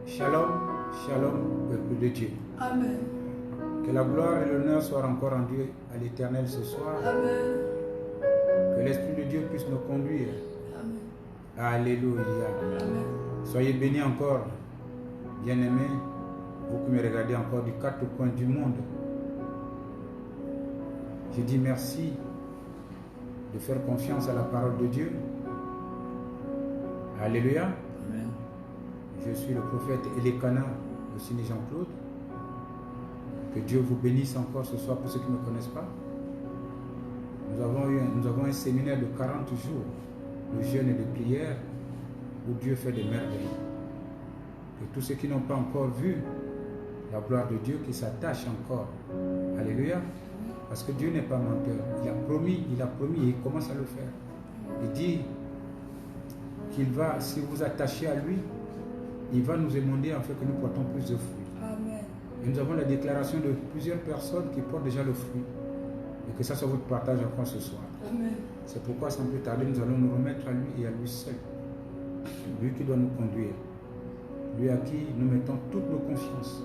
Shalom, shalom, peuple de Dieu. Amen. Que la gloire et l'honneur soient encore rendus à l'Éternel ce soir. Amen. Que l'Esprit de Dieu puisse nous conduire. Amen. Alléluia. Amen. Soyez bénis encore, bien-aimés, vous qui me regardez encore du quatre coins du monde. Je dis merci de faire confiance à la parole de Dieu. Alléluia. Amen. Je suis le prophète Elekana, le Seigneur Jean-Claude. Que Dieu vous bénisse encore ce soir pour ceux qui ne me connaissent pas. Nous avons un séminaire de 40 jours de jeûne et de prière où Dieu fait des merveilles. Que tous ceux qui n'ont pas encore vu la gloire de Dieu, qui s'attachent encore. Alléluia. Parce que Dieu n'est pas menteur. Il a promis et il commence à le faire. Il dit qu'il va, si vous attachez à lui, il va nous émonder en fait que nous portons plus de fruits. Amen. Et nous avons la déclaration de plusieurs personnes qui portent déjà le fruit. Et que ça soit votre partage encore ce soir. Amen. C'est pourquoi sans plus tarder, nous allons nous remettre à lui et à lui seul. Lui qui doit nous conduire. Lui à qui nous mettons toute nos confiances.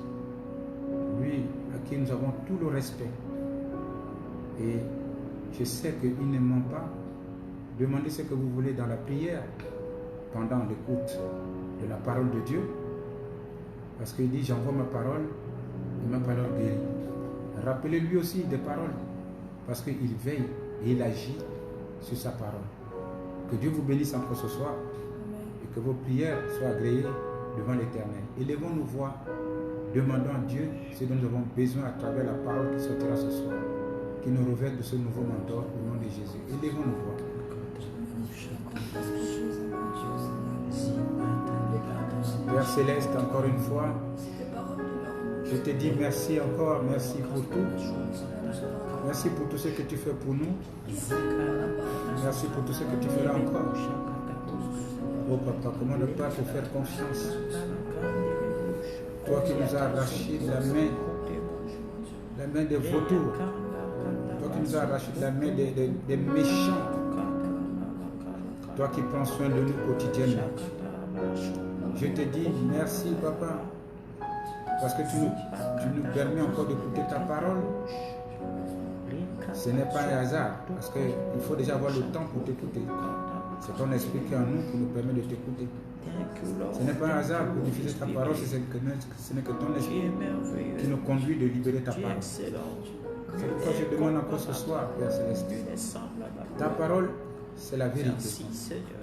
Lui à qui nous avons tout le respect. Et je sais qu'il ne ment pas. Demandez ce que vous voulez dans la prière pendant l'écoute de la parole de Dieu. Parce qu'il dit, j'envoie ma parole et ma parole guérit. Rappelez-lui aussi des paroles. Parce qu'il veille et il agit sur sa parole. Que Dieu vous bénisse encore ce soir. Amen. Et que vos prières soient agréées devant l'Éternel. Élevons nos voix, demandons à Dieu ce dont nous avons besoin à travers la parole qui sortira ce soir. Qui nous revête de ce nouveau mentor au nom de Jésus. Élevons nos voix. Père Céleste, encore une fois, je te dis merci encore, merci pour tout. Merci pour tout ce que tu fais pour nous. Merci pour tout ce que tu feras encore. Oh Papa, comment ne pas te faire confiance? Toi qui nous as arraché la main des vautours. Toi qui nous as arraché la main des méchants. Toi qui prends soin de nous quotidiennement. Je te dis merci Papa. Parce que tu nous permets encore d'écouter ta parole. Ce n'est pas un hasard. Parce qu'il faut déjà avoir le temps pour t'écouter. C'est ton esprit qui est en nous qui nous permet de t'écouter. Ce n'est pas un hasard pour diffuser ta parole. Ce n'est que ton esprit qui nous conduit de libérer ta parole. C'est pourquoi je demande encore ce soir, Père Céleste. Ta parole, c'est la vérité.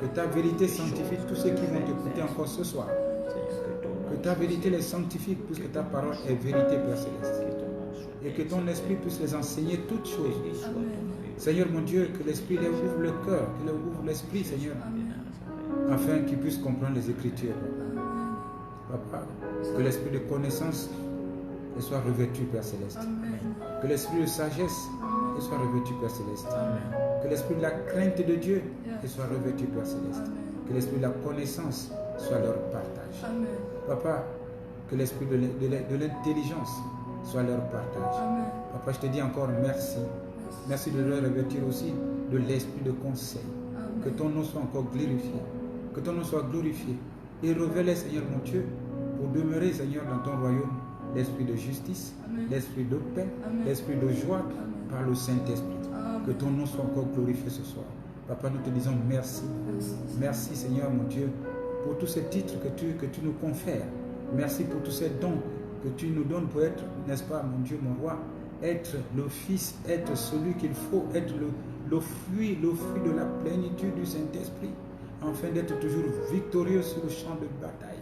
Que ta vérité sanctifie tous ceux qui vont t'écouter encore ce soir. Que ta vérité les sanctifie puisque ta parole est vérité, Père Céleste. Et que ton esprit puisse les enseigner toutes choses. Amen. Seigneur mon Dieu, que l'esprit les ouvre le cœur, qu'il ouvre l'esprit, Seigneur, afin qu'ils puissent comprendre les Écritures. Papa, que l'esprit de connaissance soit revêtu, Père Céleste. Amen. Que l'esprit de sagesse soit revêtu, Père Céleste. Amen. Que l'esprit de la crainte de Dieu soit revêtu, Père Céleste. Amen. Que l'esprit de la connaissance soit leur partage. Amen. Papa, que l'esprit de l'intelligence soit leur partage. Amen. Papa, je te dis encore merci. Merci de leur revêtir aussi de l'esprit de conseil. Amen. Que ton nom soit encore glorifié. Que ton nom soit glorifié. Et révèle, Seigneur mon Dieu, pour demeurer, Seigneur, dans ton royaume, l'esprit de justice, Amen. l'esprit de paix, Amen. l'esprit de joie Amen. par le Saint-Esprit. Amen. Que ton nom soit encore glorifié ce soir. Papa, nous te disons merci. Merci. Merci, Seigneur mon Dieu, pour tous ces titres que tu nous confères. Merci pour tous ces dons que tu nous donnes pour être, n'est-ce pas, mon Dieu, mon roi, être le Fils, être celui qu'il faut, être le fruit de la plénitude du Saint-Esprit, afin d'être toujours victorieux sur le champ de bataille.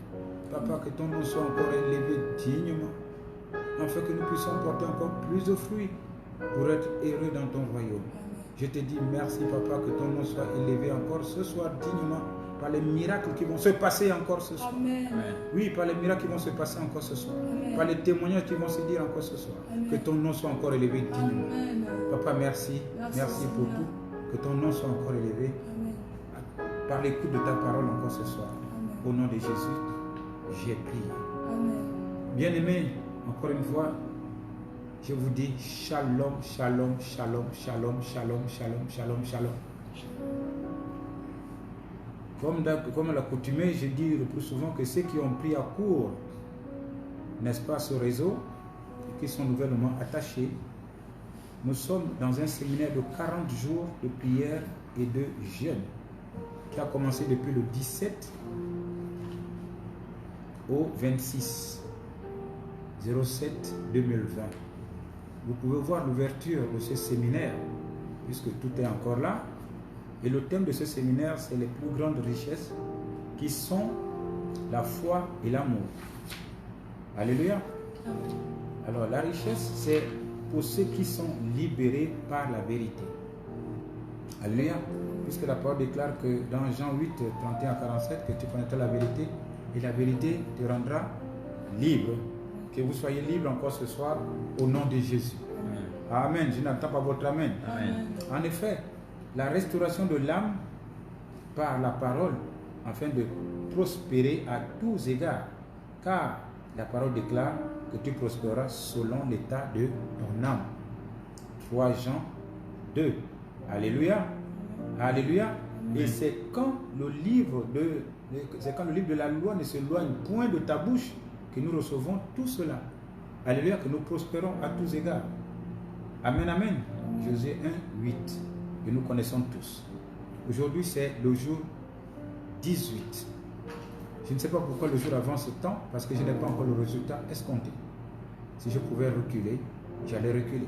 Papa, que ton nom soit encore élevé dignement, afin que nous puissions porter encore plus de fruits pour être heureux dans ton royaume. Je te dis merci, Papa, que ton nom soit élevé encore ce soir dignement par les miracles qui vont se passer encore ce soir. Amen. Oui, par les miracles qui vont se passer encore ce soir. Amen. Par les témoignages qui vont se dire encore ce soir. Amen. Que ton nom soit encore élevé dignement. Amen. Papa, merci. Merci, Merci pour Seigneur. tout. Que ton nom soit encore élevé Amen. par l'écoute de ta parole encore ce soir. Amen. Au nom de Jésus, j'ai prié. Amen. Bien-aimés, encore une fois, je vous dis shalom, shalom, shalom, shalom, shalom, shalom, shalom, shalom. Comme l'accoutumée, je dis le plus souvent que ceux qui ont pris à court, n'est-ce pas, ce réseau, qui sont nouvellement attachés, nous sommes dans un séminaire de 40 jours de prière et de jeûne qui a commencé depuis le 17 au 26 07 2020. Vous pouvez voir l'ouverture de ce séminaire puisque tout est encore là. Et le thème de ce séminaire, c'est les plus grandes richesses qui sont la foi et l'amour. Alléluia. Alors la richesse, c'est pour ceux qui sont libérés par la vérité. Alléluia. Puisque la parole déclare que dans Jean 8, 31 à 47, que tu connaîtras la vérité et la vérité te rendra libre. Que vous soyez libre encore ce soir au nom de Jésus. Amen. Je n'attends pas votre amen. Amen. En effet, la restauration de l'âme par la parole afin de prospérer à tous égards. Car la parole déclare que tu prospéreras selon l'état de ton âme. 3 Jean 2. Alléluia. Alléluia. Et c'est quand le livre de la loi ne s'éloigne point de ta bouche que nous recevons tout cela. Alléluia, que nous prospérons à tous égards. Amen, amen. Josué 1, 8. Que nous connaissons tous. Aujourd'hui, c'est le jour 18. Je ne sais pas pourquoi le jour avance tant, parce que je n'ai pas encore le résultat escompté. Si je pouvais reculer, j'allais reculer.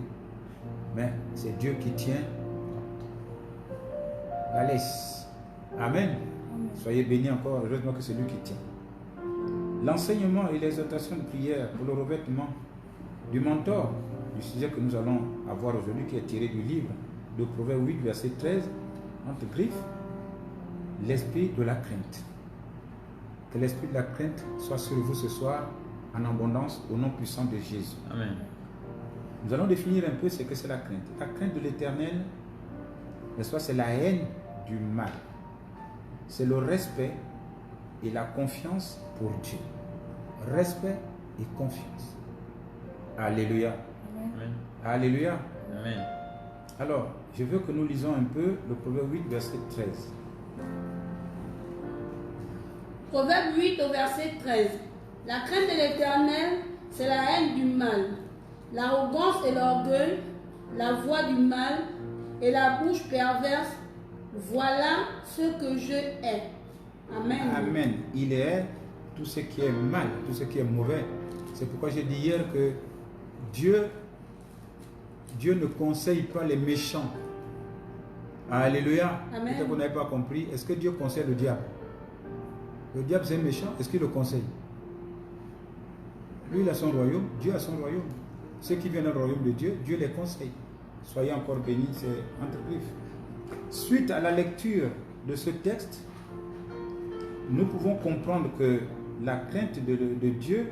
Mais c'est Dieu qui tient la laisse. Amen. Soyez bénis encore, heureusement que c'est lui qui tient. L'enseignement et l'exhortation de prière pour le revêtement du mentor, du sujet que nous allons avoir aujourd'hui, qui est tiré du livre de Proverbe 8, verset 13, entre griffes, l'esprit de la crainte. Que l'esprit de la crainte soit sur vous ce soir en abondance au nom puissant de Jésus. Amen. Nous allons définir un peu ce que c'est la crainte. La crainte de l'Éternel, n'est-ce pas, c'est la haine du mal. C'est le respect et la confiance pour Dieu. Respect et confiance. Alléluia. Amen. Alléluia. Amen. Alors, je veux que nous lisons un peu le Proverbe 8, verset 13. Proverbe 8 au verset 13. La crainte de l'Éternel, c'est la haine du mal. L'arrogance et l'orgueil, la voix du mal et la bouche perverse, voilà ce que je hais. Amen. Amen. Il est tout ce qui est mal, tout ce qui est mauvais. C'est pourquoi j'ai dit hier que Dieu ne conseille pas les méchants. Alléluia. Amen. Peut-être que vous n'avez pas compris. Est-ce que Dieu conseille le diable? Le diable c'est un méchant. Est-ce qu'il le conseille? Lui il a son royaume, Dieu a son royaume. Ceux qui viennent au royaume de Dieu, Dieu les conseille. Soyez encore bénis, c'est entre griffes. Suite à la lecture de ce texte, nous pouvons comprendre que la crainte de Dieu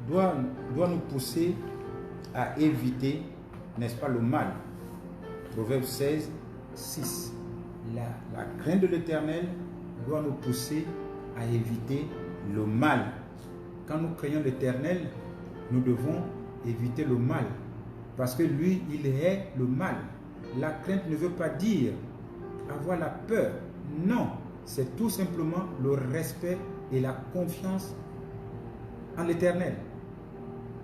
doit nous pousser à éviter, n'est-ce pas, le mal. Proverbe 16, 6. La crainte de l'Éternel doit nous pousser à éviter le mal. Quand nous craignons l'Éternel, nous devons éviter le mal. Parce que lui, il hait le mal. La crainte ne veut pas dire avoir la peur. Non, c'est tout simplement le respect et la confiance en l'Éternel.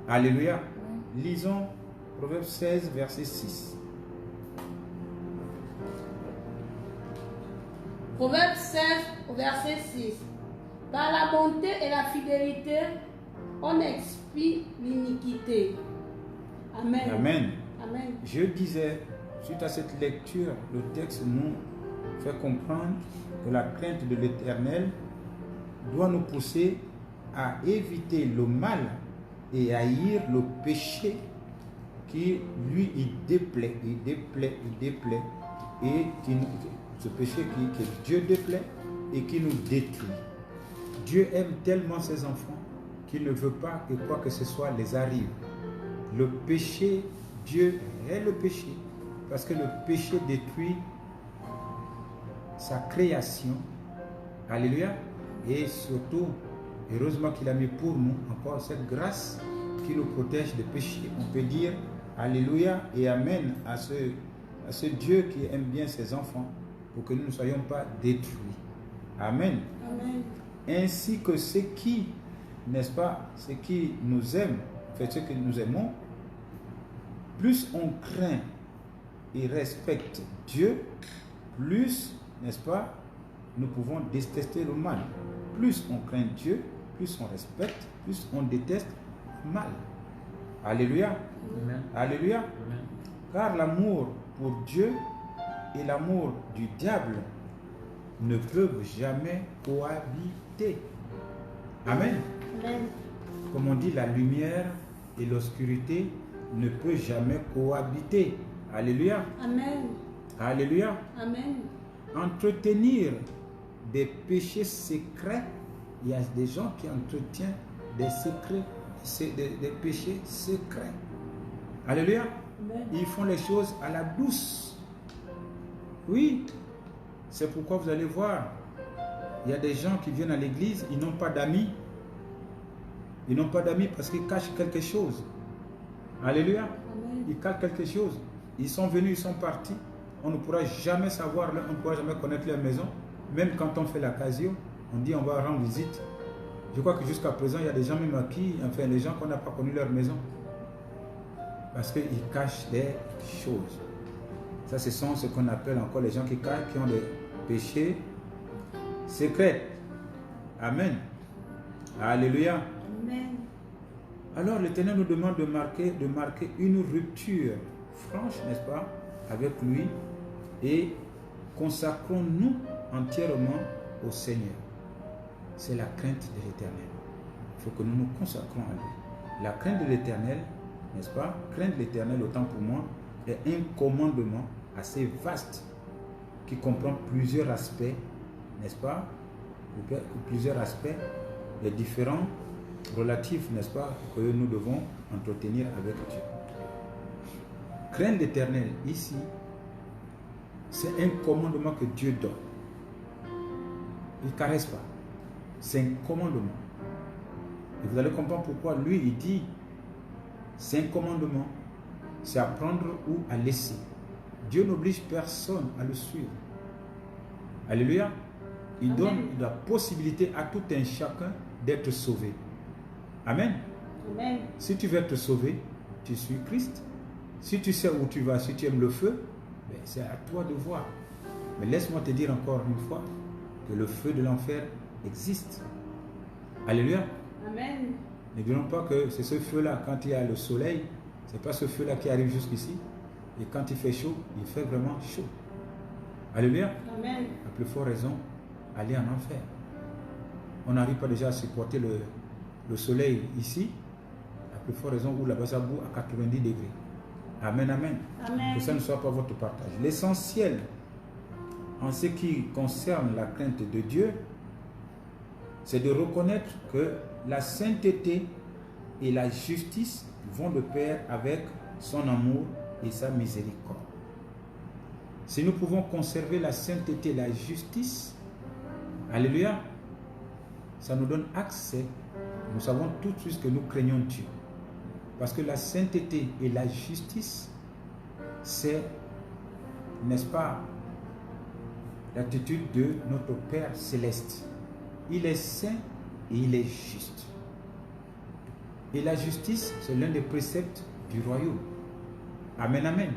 Alléluia. Lisons Proverbe 16, verset 6. Proverbe 16 au verset 6. Par la bonté et la fidélité, on expie l'iniquité. Amen. Amen. Amen. Je disais, suite à cette lecture, le texte nous fait comprendre que la crainte de l'Éternel doit nous pousser à éviter le mal et à haïr le péché qui, lui, il déplaît, et ce péché que Dieu déplaît et qui nous détruit. Dieu aime tellement ses enfants qu'il ne veut pas que quoi que ce soit les arrive. Le péché, Dieu hait le péché parce que le péché détruit sa création. Alléluia. Et surtout, heureusement qu'il a mis pour nous encore cette grâce qui nous protège des péchés. On peut dire Alléluia et Amen à ce Dieu qui aime bien ses enfants pour que nous ne soyons pas détruits. Amen. Amen. Ainsi que ceux qui, n'est-ce pas, ceux qui nous aiment, fait ceux que nous aimons, plus on craint et respecte Dieu, plus, n'est-ce pas, nous pouvons détester le mal. Plus on craint Dieu, plus on respecte, plus on déteste le mal. Alléluia. Amen. Alléluia. Amen. Car l'amour pour Dieu et l'amour du diable ne peuvent jamais cohabiter. Amen. Amen. Comme on dit, la lumière et l'obscurité ne peuvent jamais cohabiter. Alléluia. Amen. Alléluia. Amen. Entretenir des péchés secrets, il y a des gens qui entretiennent des secrets, des péchés secrets. Alléluia. Amen. Ils font les choses à la douce. Oui, c'est pourquoi vous allez voir, il y a des gens qui viennent à l'église, ils n'ont pas d'amis. Ils n'ont pas d'amis parce qu'ils cachent quelque chose. Alléluia. Amen. Ils cachent quelque chose. Ils sont venus, ils sont partis. On ne pourra jamais savoir, on ne pourra jamais connaître leur maison. Même quand on fait la casio, on dit on va rendre visite. Je crois que jusqu'à présent, il y a des gens même à qui, enfin les gens qu'on n'a pas connu leur maison. Parce qu'ils cachent des choses. Ça, ce sont ce qu'on appelle encore les gens qui cachent, qui ont des péchés secrets. Amen. Alléluia. Amen. Alors l'Éternel nous demande de marquer une rupture franche, n'est-ce pas, avec lui, et consacrons-nous entièrement au Seigneur. C'est la crainte de l'Éternel. Il faut que nous nous consacrons à lui. La crainte de l'Éternel, n'est-ce pas, crainte de l'Éternel, autant pour moi, est un commandement assez vaste qui comprend plusieurs aspects, n'est-ce pas, plusieurs aspects des différents relatifs, n'est-ce pas, que nous devons entretenir avec Dieu. Crainte l'Éternel, ici, c'est un commandement que Dieu donne. Il ne caresse pas. C'est un commandement. Et vous allez comprendre pourquoi lui, il dit, c'est un commandement. C'est à prendre ou à laisser. Dieu n'oblige personne à le suivre. Alléluia. Il Amen. donne la possibilité à tout un chacun d'être sauvé. Amen. Amen. Si tu veux être sauvé, tu suis Christ. Si tu sais où tu vas, si tu aimes le feu, ben c'est à toi de voir. Mais laisse-moi te dire encore une fois que le feu de l'enfer existe. Alléluia. Amen. Ne dirons pas que c'est ce feu-là, quand il y a le soleil, c'est pas ce feu-là qui arrive jusqu'ici. Et quand il fait chaud, il fait vraiment chaud. Alléluia. Amen. À plus forte raison, aller en enfer. On n'arrive pas déjà à supporter le soleil ici, à plus forte raison où là-bas ça bout à 90 degrés. Amen, amen. Amen. Que ça ne soit pas votre partage. L'essentiel en ce qui concerne la crainte de Dieu, c'est de reconnaître que la sainteté et la justice vont de pair avec son amour et sa miséricorde. Si nous pouvons conserver la sainteté et la justice, alléluia, ça nous donne accès. Nous savons tout de suite que nous craignons Dieu. Parce que la sainteté et la justice, c'est, n'est-ce pas, l'attitude de notre Père céleste. Il est saint et il est juste. Et la justice, c'est l'un des préceptes du royaume. Amen, amen.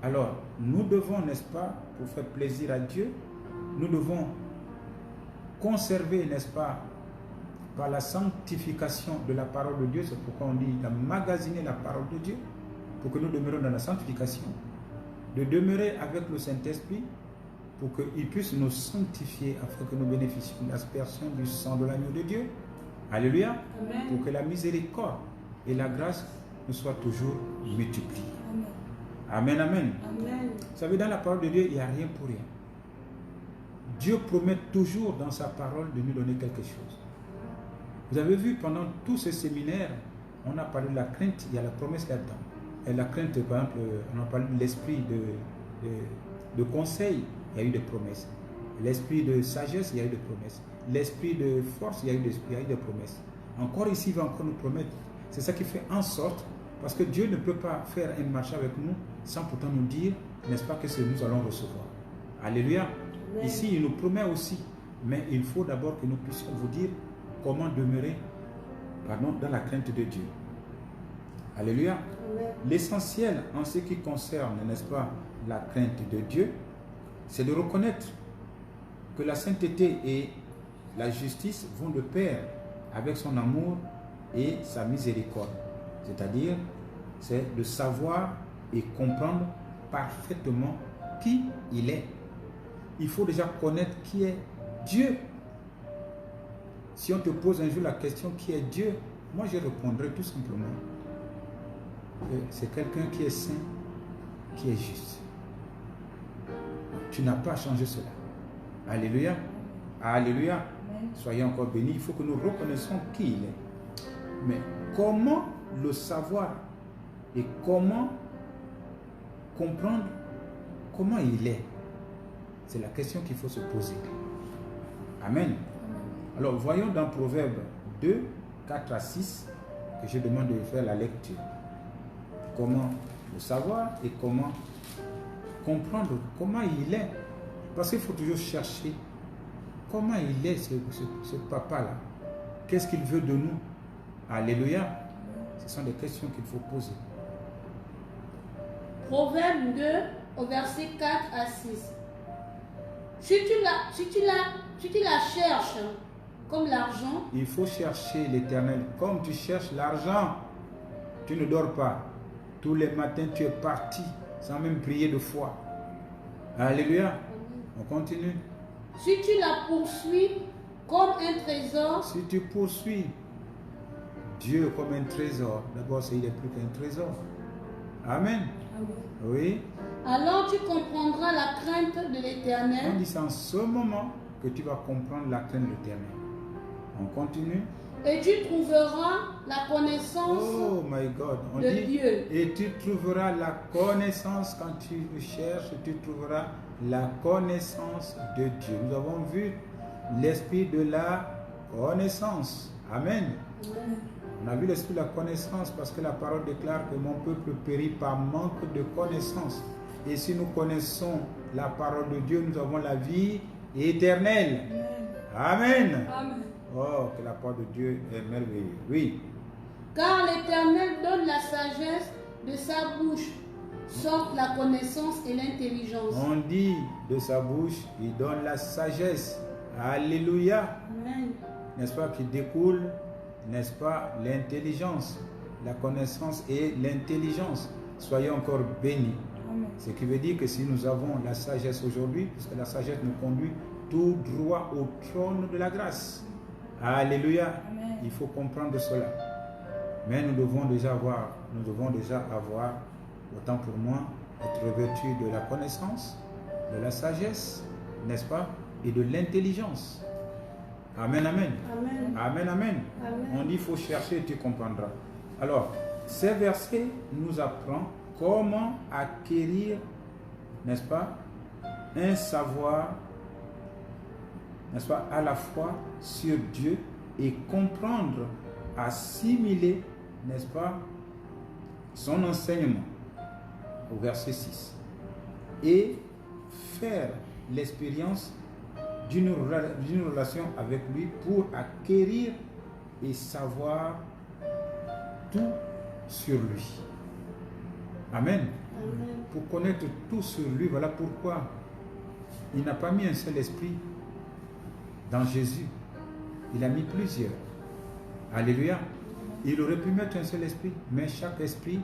Alors, nous devons, n'est-ce pas, pour faire plaisir à Dieu, nous devons conserver, n'est-ce pas, par la sanctification de la parole de Dieu, c'est pourquoi on dit d'emmagasiner la parole de Dieu, pour que nous demeurions dans la sanctification, de demeurer avec le Saint-Esprit, pour qu'il puisse nous sanctifier, afin que nous bénéficions de l'aspersion du sang de l'agneau de Dieu. Alléluia. Amen. Pour que la miséricorde et la grâce nous soient toujours multipliées. Amen, amen. Amen. Vous savez, dans la parole de Dieu, il n'y a rien pour rien. Dieu promet toujours dans sa parole de nous donner quelque chose. Vous avez vu, pendant tout ce séminaire, on a parlé de la crainte, il y a la promesse là-dedans. Et la crainte, par exemple, on a parlé de l'esprit de conseil, il y a eu des promesses. L'esprit de sagesse, il y a eu des promesses. L'esprit de force, il y a eu des promesses. Encore ici, il va encore nous promettre. C'est ça qui fait en sorte, parce que Dieu ne peut pas faire un marché avec nous sans pourtant nous dire, n'est-ce pas, que ce que nous allons recevoir. Alléluia. Amen. Ici, il nous promet aussi. Mais il faut d'abord que nous puissions vous dire comment demeurer dans la crainte de Dieu. Alléluia. Amen. L'essentiel en ce qui concerne, n'est-ce pas, la crainte de Dieu, c'est de reconnaître que la sainteté et la justice vont de pair avec son amour et sa miséricorde. C'est-à-dire, c'est de savoir et comprendre parfaitement qui il est. Il faut déjà connaître qui est Dieu. Si on te pose un jour la question qui est Dieu, moi je répondrai tout simplement que c'est quelqu'un qui est saint, qui est juste. Tu n'as pas changé cela. Alléluia. Alléluia. Amen. Soyez encore bénis. Il faut que nous reconnaissons qui il est. Mais comment le savoir et comment comprendre comment il est? C'est la question qu'il faut se poser. Amen. Alors voyons dans Proverbe 2, 4 à 6 que je demande de faire la lecture. Comment le savoir et comment comprendre comment il est. Parce qu'il faut toujours chercher comment il est ce papa-là. Qu'est-ce qu'il veut de nous? Alléluia. Ce sont des questions qu'il faut poser. Proverbe 2 au verset 4 à 6. Si tu la cherches comme l'argent, Il faut chercher l'Éternel comme tu cherches l'argent. Tu ne dors pas. Tous les matins, tu es parti sans même prier de foi. Alléluia. On continue. si tu la poursuis comme un trésor, Si tu poursuis Dieu comme un trésor, d'abord, il est plus qu'un trésor. Amen. Oui. alors tu comprendras la crainte de On l'Éternel dit c'est en ce moment que tu vas comprendre la crainte de l'Éternel. On continue. et tu trouveras la connaissance Oh my God. On de dit, Dieu. et tu trouveras la connaissance quand tu le cherches, tu trouveras la connaissance de Dieu. Nous avons vu l'esprit de la connaissance. Amen. On a vu l'esprit de la connaissance parce que la parole déclare que mon peuple périt par manque de connaissance. Et si nous connaissons la parole de Dieu, nous avons la vie éternelle. Amen. Amen. Oh, que la parole de Dieu est merveilleuse. Oui. Car l'Éternel donne la sagesse, de sa bouche sortent la connaissance et l'intelligence. On dit de sa bouche, il donne la sagesse. Alléluia. Amen. N'est-ce pas, qui découle, n'est-ce pas, l'intelligence, la connaissance et l'intelligence. Soyez encore bénis. Amen. Ce qui veut dire que si nous avons la sagesse aujourd'hui, puisque la sagesse nous conduit tout droit au trône de la grâce. Alléluia. Amen. Il faut comprendre cela. Mais nous devons déjà avoir, autant pour moi, être revêtus de la connaissance, de la sagesse, n'est-ce pas, et de l'intelligence. Amen, amen. Amen. Amen, amen. Amen. On dit il faut chercher et tu comprendras. Alors, ces versets nous apprennent comment acquérir, n'est-ce pas, un savoir, n'est-ce pas, à la fois sur Dieu et comprendre, assimiler, n'est-ce pas, son enseignement au verset 6 et faire l'expérience d'une relation avec lui pour acquérir et savoir tout sur lui. Amen. Amen. Pour connaître tout sur lui, voilà pourquoi il n'a pas mis un seul esprit dans Jésus. Il a mis plusieurs. Alléluia. Il aurait pu mettre un seul esprit, mais chaque esprit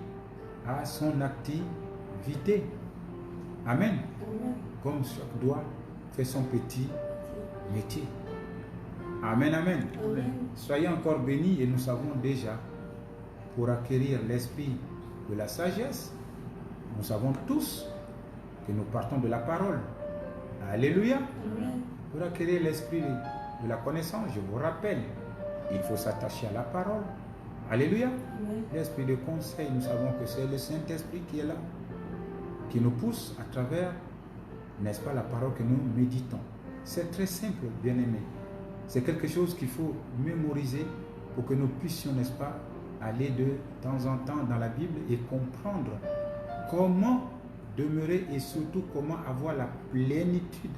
a son activité. Amen. Amen. Comme chaque doigt fait son petit métier. Amen, amen. Amen. Soyez encore bénis et nous savons déjà, pour acquérir l'esprit de la sagesse, nous savons tous que nous partons de la parole. Alléluia. Amen. Pour acquérir l'esprit de la connaissance, je vous rappelle, il faut s'attacher à la parole. Alléluia. Amen. L'esprit de conseil, nous savons que c'est le Saint-Esprit qui est là, qui nous pousse à travers, n'est-ce pas, la parole que nous méditons. C'est très simple, bien-aimés. C'est quelque chose qu'il faut mémoriser pour que nous puissions, n'est-ce pas, aller de temps en temps dans la Bible et comprendre comment demeurer et surtout comment avoir la plénitude.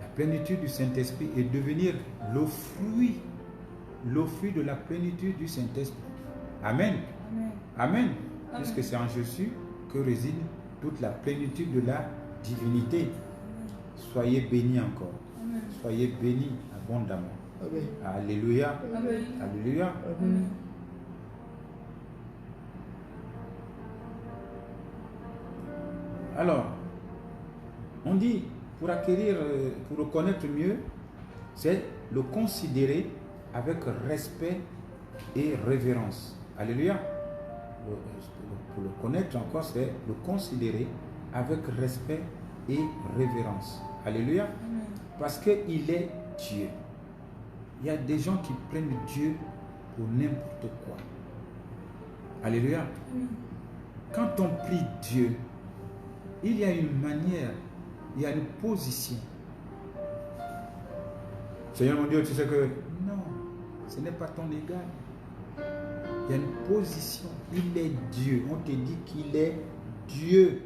La plénitude du Saint-Esprit et devenir le fruit de la plénitude du Saint-Esprit. Amen. Amen. Puisque c'est en Jésus que réside toute la plénitude de la divinité. Soyez bénis encore. Soyez bénis abondamment. Amen. Alléluia. Amen. Alléluia. Amen. Alors, on dit, pour acquérir, pour le connaître mieux, c'est le considérer avec respect et révérence. Alléluia. Pour le connaître encore, c'est le considérer avec respect et révérence. Alléluia. Parce qu'il est Dieu. Il y a des gens qui prennent Dieu pour n'importe quoi. Alléluia. Quand on prie Dieu, il y a une manière, il y a une position. Seigneur mon Dieu, tu sais que non, ce n'est pas ton égal. Il y a une position. Il est Dieu. On te dit qu'il est Dieu.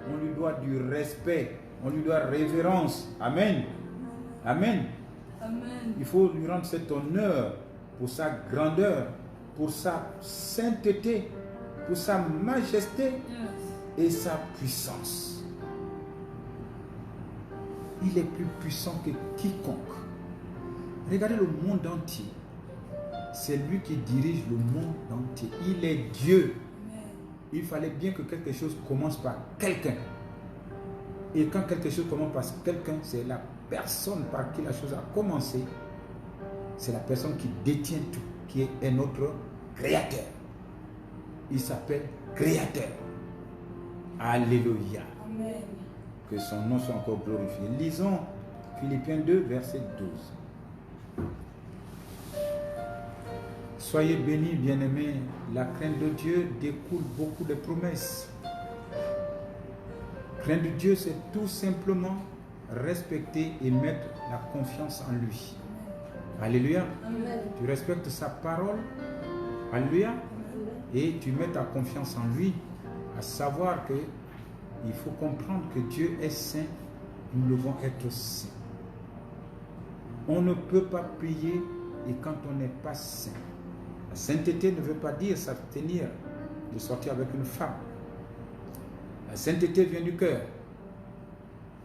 On lui doit du respect. On lui doit révérence. Amen. Amen. Amen. Il faut lui rendre cet honneur pour sa grandeur, pour sa sainteté, pour sa majesté et sa puissance. Il est plus puissant que quiconque. Regardez le monde entier. C'est lui qui dirige le monde entier. Il est Dieu. Il fallait bien que quelque chose commence par quelqu'un. Et quand quelque chose commence par quelqu'un, c'est la personne par qui la chose a commencé. C'est la personne qui détient tout, qui est notre créateur. Il s'appelle Créateur. Alléluia. Amen. Que son nom soit encore glorifié. Lisons Philippiens 2, verset 12. Soyez bénis, bien-aimés. La crainte de Dieu découle beaucoup de promesses. Crainte de Dieu, c'est tout simplement respecter et mettre la confiance en lui. Alléluia. Amen. Tu respectes sa parole. Alléluia. Et tu mets ta confiance en lui, à savoir que il faut comprendre que Dieu est saint, nous devons être saints. On ne peut pas prier et quand on n'est pas saint. La sainteté ne veut pas dire s'abstenir de sortir avec une femme. La sainteté vient du cœur.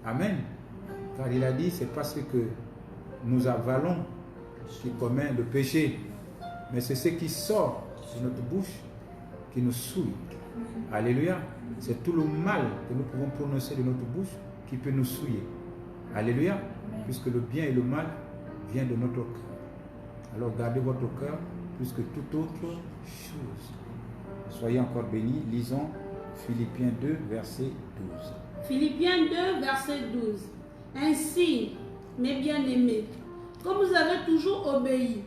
Amen. Car il a dit, c'est parce que nous avalons qui commet le péché. Mais c'est ce qui sort de notre bouche qui nous souille. Alléluia. C'est tout le mal que nous pouvons prononcer de notre bouche qui peut nous souiller. Alléluia. Puisque le bien et le mal viennent de notre cœur. Alors gardez votre cœur plus que toute autre chose. Soyez encore bénis. Lisons Philippiens 2, verset 12. Philippiens 2, verset 12. Ainsi, mes bien-aimés, comme vous avez toujours obéi,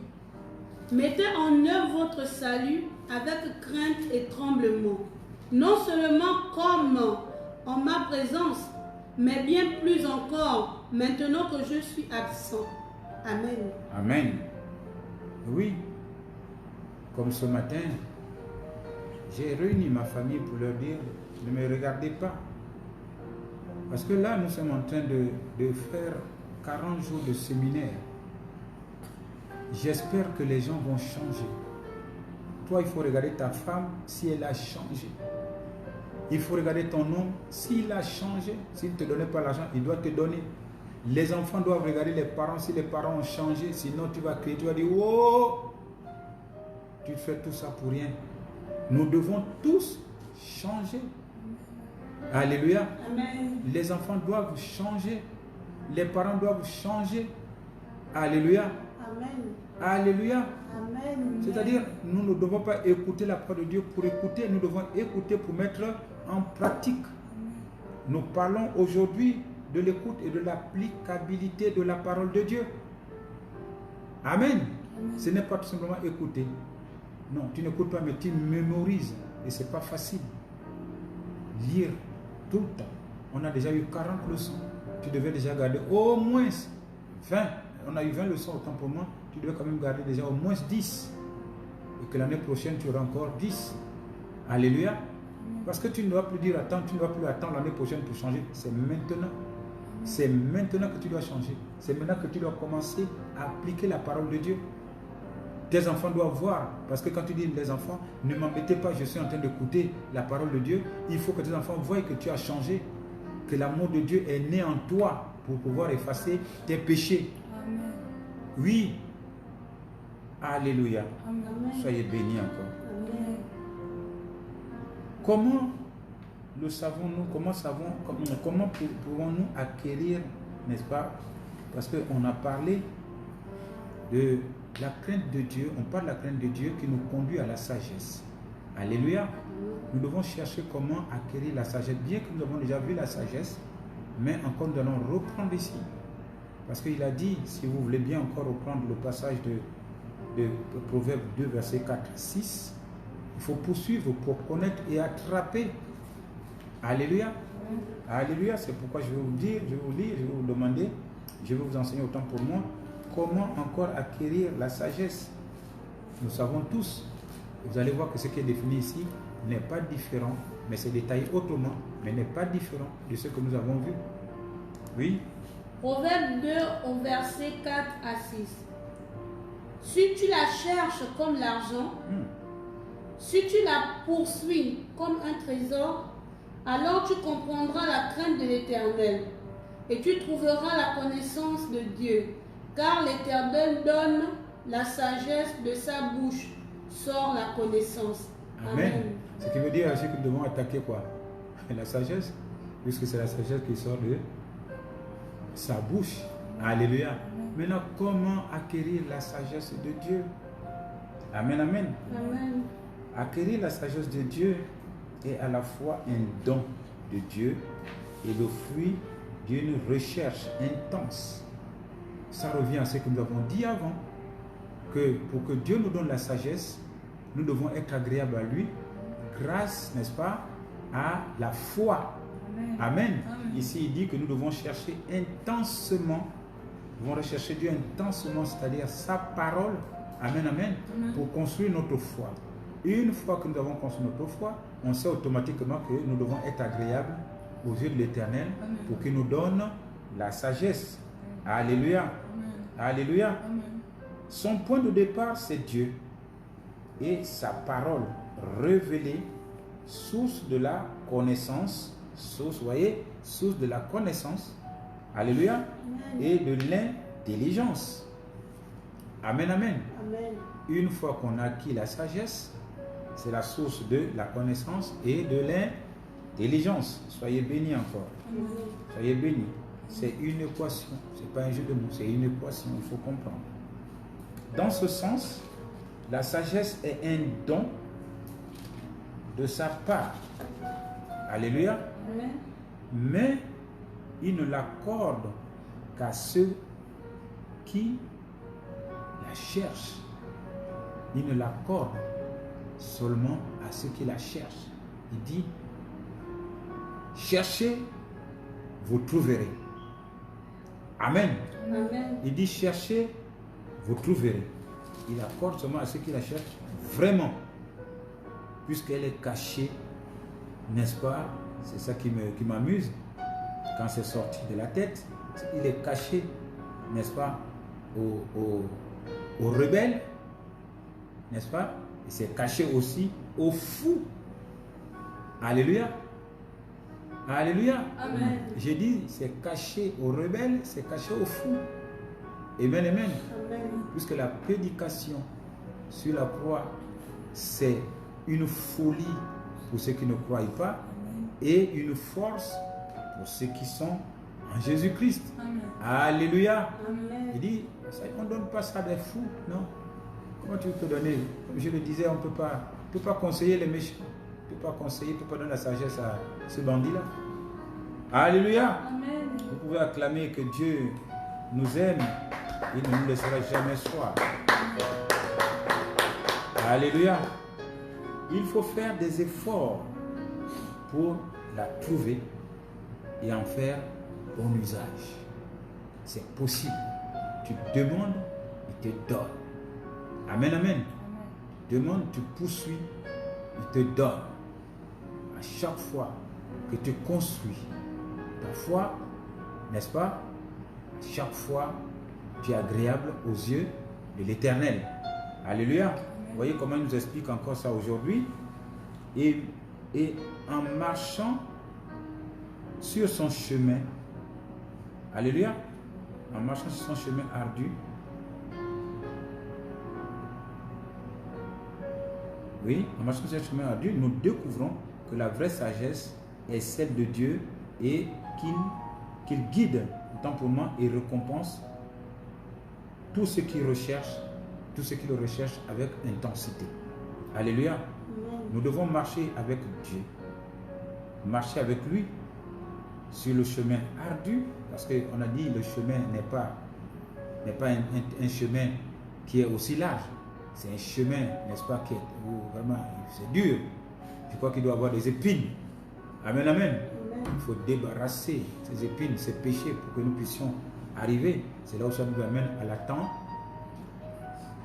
mettez en œuvre votre salut avec crainte et tremblement, non seulement comme en ma présence, mais bien plus encore maintenant que je suis absent. Amen. Amen. Oui, comme ce matin, j'ai réuni ma famille pour leur dire, ne me regardez pas. Parce que là, nous sommes en train de faire 40 jours de séminaire. J'espère que les gens vont changer. Toi, il faut regarder ta femme si elle a changé. Il faut regarder ton homme s'il a changé. S'il ne te donnait pas l'argent, il doit te donner. Les enfants doivent regarder les parents si les parents ont changé. Sinon, tu vas crier, tu vas dire, oh, tu fais tout ça pour rien. Nous devons tous changer. Alléluia. Amen. Les enfants doivent changer. Les parents doivent changer. Alléluia. Amen. Alléluia. Amen. C'est-à-dire, nous ne devons pas écouter la parole de Dieu pour écouter, nous devons écouter pour mettre en pratique. Nous parlons aujourd'hui de l'écoute et de l'applicabilité de la parole de Dieu. Amen. Ce n'est pas tout simplement écouter. Non, tu n'écoutes pas, mais tu mémorises. Et ce n'est pas facile. Lire tout le temps. On a déjà eu 40 leçons. Tu devais déjà garder au moins 20. On a eu 20 leçons autant pour moi. Tu devais quand même garder déjà au moins 10. Et que l'année prochaine, tu auras encore 10. Alléluia. Parce que tu ne dois plus dire attends, tu ne dois plus attendre l'année prochaine pour changer. C'est maintenant. C'est maintenant que tu dois changer. C'est maintenant que tu dois commencer à appliquer la parole de Dieu. Tes enfants doivent voir. Parce que quand tu dis les enfants, ne m'embêtez pas, je suis en train d'écouter la parole de Dieu. Il faut que tes enfants voient que tu as changé. Que l'amour de Dieu est né en toi pour pouvoir effacer tes péchés. Amen. Oui. Alléluia. Amen. Soyez bénis encore. Amen. Comment le savons-nous? Comment pouvons-nous acquérir, n'est-ce pas? Parce qu'on a parlé de la crainte de Dieu. On parle de la crainte de Dieu qui nous conduit à la sagesse. Alléluia. Nous devons chercher comment acquérir la sagesse. Bien que nous avons déjà vu la sagesse, mais encore nous allons reprendre ici. Parce qu'il a dit, si vous voulez bien encore reprendre le passage de Proverbe 2, verset 4 à 6, il faut poursuivre pour connaître et attraper. Alléluia. Alléluia. C'est pourquoi je vais vous dire, je vais vous lire, je vais vous demander, je vais vous enseigner autant pour moi, comment encore acquérir la sagesse. Nous savons tous, vous allez voir que ce qui est défini ici n'est pas différent, mais c'est détaillé autrement, mais n'est pas différent de ce que nous avons vu. Oui. Proverbe 2 au verset 4 à 6. Si tu la cherches comme l'argent, si tu la poursuis comme un trésor, alors tu comprendras la crainte de l'Éternel et tu trouveras la connaissance de Dieu. Car l'Éternel donne la sagesse de sa bouche, sort la connaissance. Amen. Ce qui veut dire aussi que nous devons attaquer quoi? La sagesse, puisque c'est la sagesse qui sort de sa bouche. Alléluia. Maintenant, comment acquérir la sagesse de Dieu? Amen, amen. Amen. Acquérir la sagesse de Dieu est à la fois un don de Dieu et le fruit d'une recherche intense. Ça revient à ce que nous avons dit avant, que pour que Dieu nous donne la sagesse, nous devons être agréables à lui grâce, n'est-ce pas, à la foi. Amen. Amen. Amen. Ici, il dit que nous devons chercher intensement, nous devons rechercher Dieu intensement, c'est-à-dire sa parole. Amen, amen, amen. Pour construire notre foi. Une fois que nous avons construit notre foi, on sait automatiquement que nous devons être agréables aux yeux de l'Éternel pour qu'il nous donne la sagesse. Amen. Alléluia. Amen. Alléluia. Amen. Son point de départ, c'est Dieu et sa parole révélée, source de la connaissance, source de la connaissance, alléluia, amen. Et de l'intelligence. Amen, amen. Amen. Une fois qu'on a acquis la sagesse, c'est la source de la connaissance et de l'intelligence. Soyez bénis encore. Amen. Soyez bénis. C'est une équation, ce n'est pas un jeu de mots, c'est une équation, il faut comprendre. Dans ce sens, la sagesse est un don de sa part. Alléluia. Amen. Mais il ne l'accorde qu'à ceux qui la cherchent. Il ne l'accorde seulement à ceux qui la cherchent. Il dit, cherchez, vous trouverez. Amen. Amen. Il dit, cherchez, vous trouverez. Il accorde seulement à ceux qui la cherchent vraiment, puisqu'elle est cachée, n'est-ce pas? C'est ça qui m'amuse quand c'est sorti de la tête. Il est caché, n'est-ce pas, aux rebelles, n'est-ce pas? Et c'est caché aussi aux fous. Alléluia. Alléluia. Amen. J'ai dit, c'est caché aux rebelles, c'est caché aux fous. Amen, amen. Amen. Puisque la prédication sur la croix, c'est une folie pour ceux qui ne croient pas et une force pour ceux qui sont en Jésus-Christ. Alléluia. Amen. Il dit, on ne donne pas ça des fous, non? Comment tu peux donner? Comme je le disais, on ne peut pas conseiller les méchants. On ne peut pas conseiller, on ne peut pas donner la sagesse à ce bandit-là. Alléluia. Amen. Vous pouvez acclamer que Dieu nous aime. Il ne nous laissera jamais soir. Alléluia. Il faut faire des efforts pour la trouver et en faire bon usage. C'est possible. Tu demandes, il te donne. Amen, amen. Demande, tu poursuis, il te donne. à chaque fois que tu construis ta foi, n'est-ce pas? À chaque fois, tu es agréable aux yeux de l'Éternel. Alléluia. Vous voyez comment il nous explique encore ça aujourd'hui. Et en marchant sur son chemin, alléluia, en marchant sur son chemin ardu, oui, en marchant sur ce chemin ardu, nous découvrons que la vraie sagesse est celle de Dieu et qu'il guide autant pour moi et récompense tout ce qui recherche, tout ce qui le recherche avec intensité. Alléluia. Nous devons marcher avec Dieu, marcher avec lui sur le chemin ardu, parce qu'on a dit le chemin n'est pas un chemin qui est aussi large. C'est un chemin, n'est-ce pas, qui est vraiment, c'est dur. Je crois qu'il doit y avoir des épines. Amen, amen. Il faut débarrasser ces épines, ces péchés pour que nous puissions arriver. C'est là où ça nous amène à l'attente.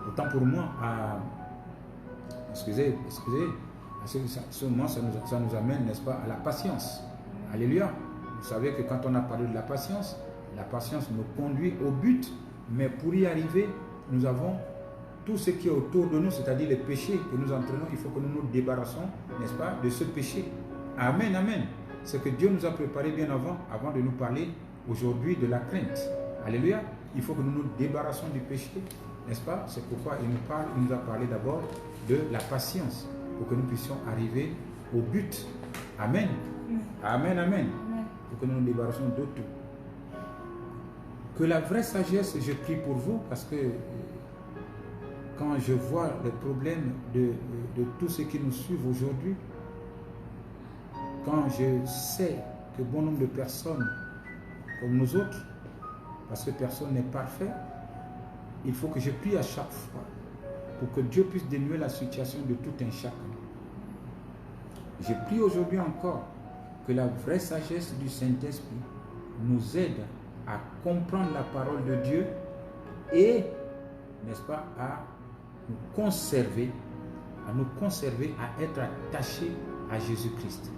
Autant pour moi, excusez, à ce moment, ça nous amène, n'est-ce pas, à la patience. Alléluia. Vous savez que quand on a parlé de la patience nous conduit au but. Mais pour y arriver, nous avons tout ce qui est autour de nous, c'est-à-dire les péchés que nous entraînons. Il faut que nous nous débarrassons, n'est-ce pas, de ce péché. Amen, amen. C'est que Dieu nous a préparé bien avant de nous parler aujourd'hui de la crainte. Alléluia. Il faut que nous nous débarrassions du péché, n'est-ce pas? C'est pourquoi il nous a parlé d'abord de la patience, pour que nous puissions arriver au but. Amen. Amen, amen. Pour que nous nous débarrassions de tout. Que la vraie sagesse, je prie pour vous, parce que quand je vois les problèmes de tous ceux qui nous suivent aujourd'hui, quand je sais que bon nombre de personnes comme nous autres, parce que personne n'est parfait, il faut que je prie à chaque fois pour que Dieu puisse dénouer la situation de tout un chacun. Je prie aujourd'hui encore que la vraie sagesse du Saint-Esprit nous aide à comprendre la parole de Dieu et, n'est-ce pas, à nous conserver, à être attachés à Jésus-Christ.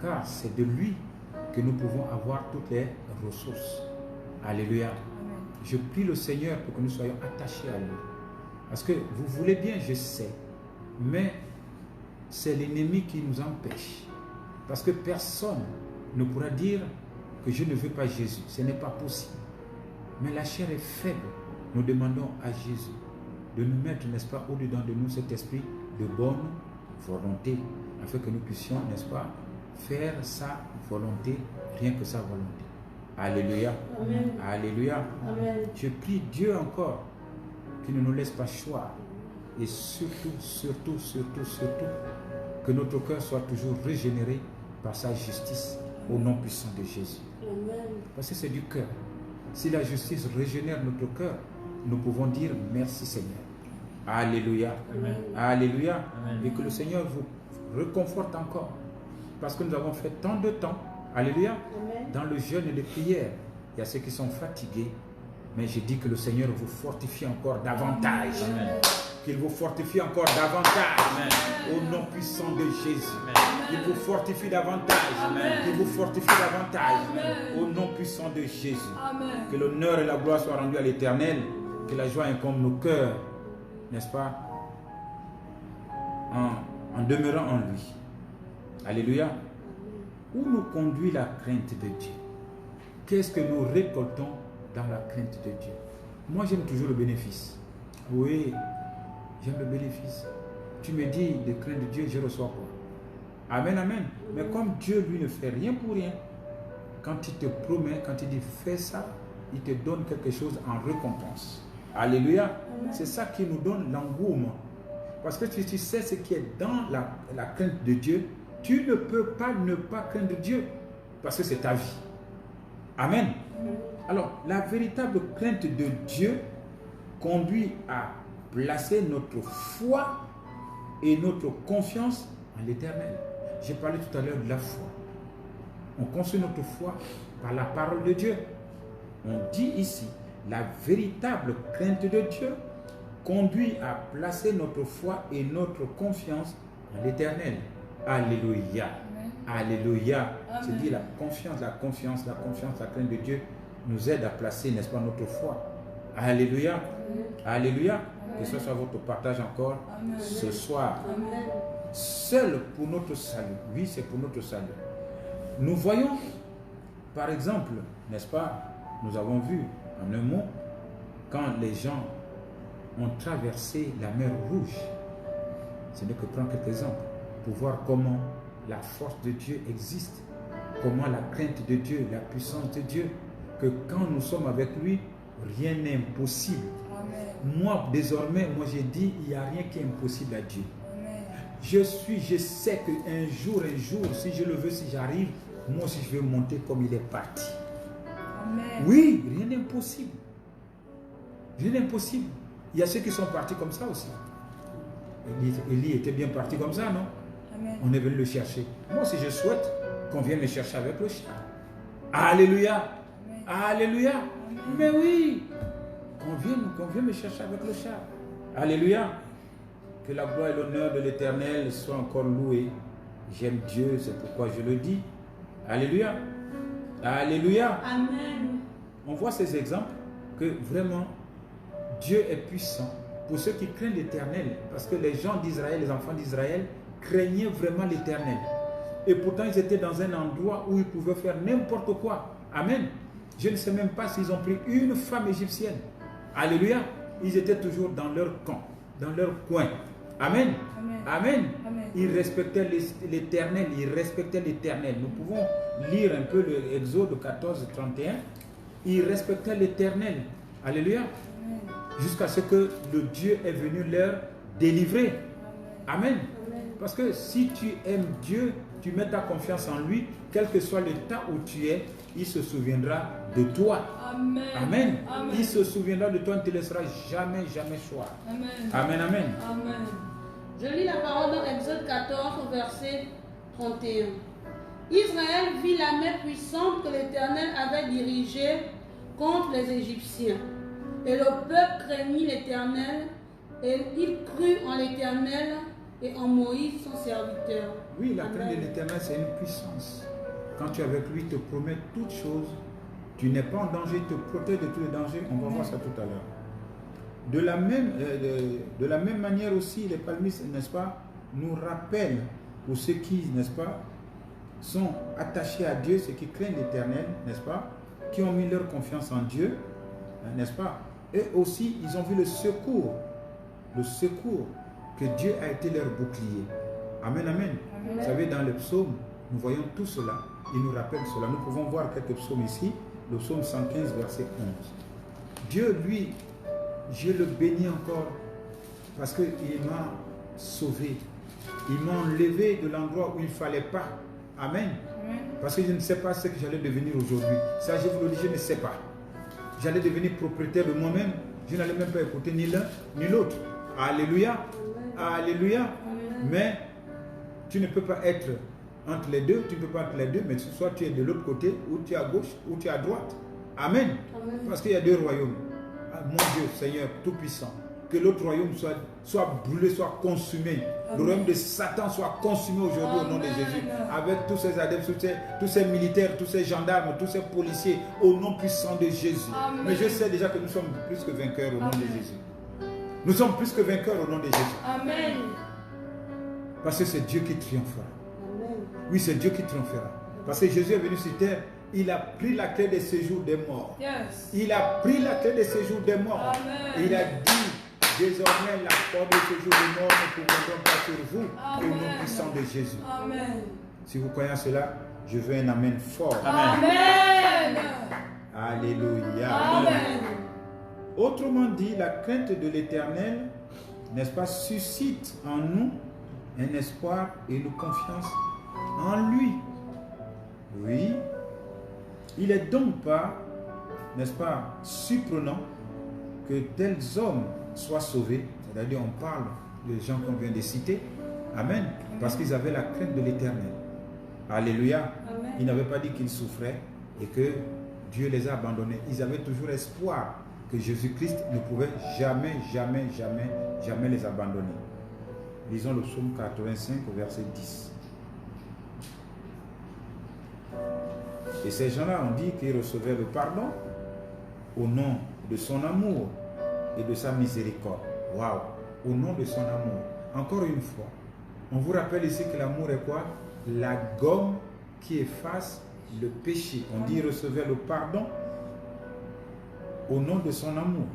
Car c'est de lui que nous pouvons avoir toutes les ressources. Alléluia. Amen. Je prie le Seigneur pour que nous soyons attachés à lui. Parce que vous voulez bien, je sais, mais c'est l'ennemi qui nous empêche. Parce que personne ne pourra dire que je ne veux pas Jésus. Ce n'est pas possible. Mais la chair est faible. Nous demandons à Jésus de nous mettre, n'est-ce pas, au-dedans de nous cet esprit de bonne volonté, afin que nous puissions, n'est-ce pas, faire sa volonté, rien que sa volonté. Alléluia. Amen. Alléluia. Amen. Je prie Dieu encore qu'il ne nous laisse pas choix. Et surtout, que notre cœur soit toujours régénéré par sa justice au nom puissant de Jésus. Amen. Parce que c'est du cœur. Si la justice régénère notre cœur, nous pouvons dire merci Seigneur. Alléluia. Amen. Alléluia. Amen. Et que le Seigneur vous réconforte encore. Parce que nous avons fait tant de temps, alléluia, amen, dans le jeûne et les prières. Il y a ceux qui sont fatigués, mais je dis que le Seigneur vous fortifie encore davantage. Qu'il vous fortifie encore davantage. Amen. Au nom puissant de Jésus. Qu'il vous fortifie davantage. Amen. Qu'il vous fortifie davantage. Amen. Au nom puissant de Jésus. Amen. Que l'honneur et la gloire soient rendus à l'Éternel. Que la joie incombe nos cœurs, n'est-ce pas, en demeurant en lui. Alléluia. Où nous conduit la crainte de Dieu? Qu'est-ce que nous récoltons dans la crainte de Dieu? Moi, j'aime toujours le bénéfice. Oui, j'aime le bénéfice. Tu me dis de craindre Dieu, je reçois quoi? Amen, amen. Mais comme Dieu, lui, ne fait rien pour rien, quand il te promet, quand il dit fais ça, il te donne quelque chose en récompense. Alléluia. C'est ça qui nous donne l'engouement. Parce que tu sais ce qui est dans la crainte de Dieu. Tu ne peux pas ne pas craindre Dieu, parce que c'est ta vie. Amen. Alors, la véritable crainte de Dieu conduit à placer notre foi et notre confiance en l'Éternel. J'ai parlé tout à l'heure de la foi. On construit notre foi par la parole de Dieu. On dit ici, la véritable crainte de Dieu conduit à placer notre foi et notre confiance en l'Éternel. Alléluia. Amen. Alléluia. C'est Amen. dit la confiance, la confiance, la confiance, la crainte de Dieu nous aide à placer, n'est-ce pas, notre foi. Alléluia. Alléluia. Que ce soit votre partage encore Amen. ce soir. Amen. Seul pour notre salut. Oui, c'est pour notre salut. Nous voyons, par exemple, n'est-ce pas, nous avons vu en un mot, quand les gens ont traversé la mer Rouge, ce n'est que prendre quelques exemples pour voir comment la force de Dieu existe, comment la crainte de Dieu, la puissance de Dieu, que quand nous sommes avec lui, rien n'est impossible. Amen. Moi, désormais, moi j'ai dit, il n'y a rien qui est impossible à Dieu. Amen. Je sais qu'un jour, si je le veux, si j'arrive, moi aussi je vais monter comme il est parti. Amen. Oui, rien n'est impossible. Rien n'est impossible. Il y a ceux qui sont partis comme ça aussi. Élie était bien parti comme ça, non? Amen. On est venu le chercher. Moi aussi je souhaite qu'on vienne me chercher avec le char. Alléluia. Amen. Alléluia. Amen. Mais oui, qu'on vienne me chercher avec le char. Alléluia. Que la gloire et l'honneur de l'Éternel soient encore loués. J'aime Dieu, c'est pourquoi je le dis. Alléluia. Alléluia. Amen. On voit ces exemples que vraiment Dieu est puissant pour ceux qui craignent l'Éternel. Parce que les gens d'Israël, les enfants d'Israël, craignaient vraiment l'Éternel. Et pourtant, ils étaient dans un endroit où ils pouvaient faire n'importe quoi. Amen. Je ne sais même pas s'ils ont pris une femme égyptienne. Alléluia. Ils étaient toujours dans leur camp, dans leur coin. Amen. Amen. Amen. Amen. Ils respectaient l'Éternel. Ils respectaient l'Éternel. Nous pouvons lire un peu l'Exode 14, 31. Ils respectaient l'Éternel. Alléluia. Amen. Jusqu'à ce que le Dieu est venu leur délivrer. Amen. Amen. Parce que si tu aimes Dieu, tu mets ta confiance en lui, quel que soit l'état où tu es, il se souviendra de toi. Amen. Amen. Amen. Il se souviendra de toi, il ne te laissera jamais, jamais choir. Amen. Amen, amen. Amen. Je lis la parole dans Exode 14, verset 31. Israël vit la main puissante que l'Éternel avait dirigée contre les Égyptiens. Et le peuple craignit l'Éternel, et il crut en l'Éternel et en Moïse, son serviteur. Oui, la crainte Amen. de l'Éternel, c'est une puissance. Quand tu es avec lui, il te promet toutes choses. Tu n'es pas en danger, il te protège de tous les dangers. On va voir ça tout à l'heure. De la même manière aussi, les palmistes, n'est-ce pas, nous rappellent pour ceux qui, n'est-ce pas, sont attachés à Dieu, ceux qui craignent l'Éternel, n'est-ce pas, qui ont mis leur confiance en Dieu, n'est-ce pas, et aussi ils ont vu le secours que Dieu a été leur bouclier. Amen, amen. Amen. Vous savez, dans le psaume, nous voyons tout cela, il nous rappelle cela. Nous pouvons voir quelques psaumes ici, le psaume 115, verset 11. Dieu, lui, je le bénis encore parce qu'il m'a sauvé. Il m'a enlevé de l'endroit où il ne fallait pas. Amen. Amen. Parce que je ne sais pas ce que j'allais devenir aujourd'hui. Ça, je vous le dis, je ne sais pas. J'allais devenir propriétaire de moi-même. Je n'allais même pas écouter ni l'un ni l'autre. Alléluia. Alléluia. Amen. Mais tu ne peux pas être entre les deux. Tu ne peux pas entre les deux. Mais soit tu es de l'autre côté, ou tu es à gauche, ou tu es à droite. Amen. Amen. Parce qu'il y a deux royaumes. Ah, mon Dieu, Seigneur Tout-Puissant. Que l'autre royaume soit brûlé, soit consumé. Le royaume de Satan soit consumé aujourd'hui au nom de Amen. Jésus. Avec tous ces adeptes, tous ces militaires, tous ces gendarmes, tous ces policiers, au nom puissant de Jésus. Amen. Mais je sais déjà que nous sommes plus que vainqueurs au nom de Amen. Jésus. Nous sommes plus que vainqueurs au nom de Jésus. Amen. Parce que c'est Dieu qui triomphera. Amen. Oui, c'est Dieu qui triomphera. Parce que Jésus est venu sur terre, il a pris la clé des séjours des morts. Yes. Il a pris la clé des séjours des morts. Amen. Et il a dit, désormais la porte des séjours des morts ne pourront pas sur vous, Amen. au nom puissant de Jésus. Amen. Si vous croyez à cela, je veux un amen fort. Amen. Alléluia. Amen. Autrement dit, la crainte de l'Éternel, n'est-ce pas, suscite en nous un espoir et une confiance en lui. Oui. Il est donc pas, n'est-ce pas, surprenant que tels hommes soient sauvés. C'est-à-dire, on parle des gens qu'on vient de citer. Amen. Parce qu'ils avaient la crainte de l'Éternel. Alléluia. Amen. Ils n'avaient pas dit qu'ils souffraient et que Dieu les a abandonnés. Ils avaient toujours espoir que Jésus-Christ ne pouvait jamais, jamais, jamais, jamais les abandonner. Lisons le psaume 85 au verset 10. Et ces gens-là ont dit qu'ils recevaient le pardon au nom de son amour et de sa miséricorde. Waouh! Au nom de son amour. Encore une fois, on vous rappelle ici que l'amour est quoi? La gomme qui efface le péché. On dit recevez le pardon au nom de son amour.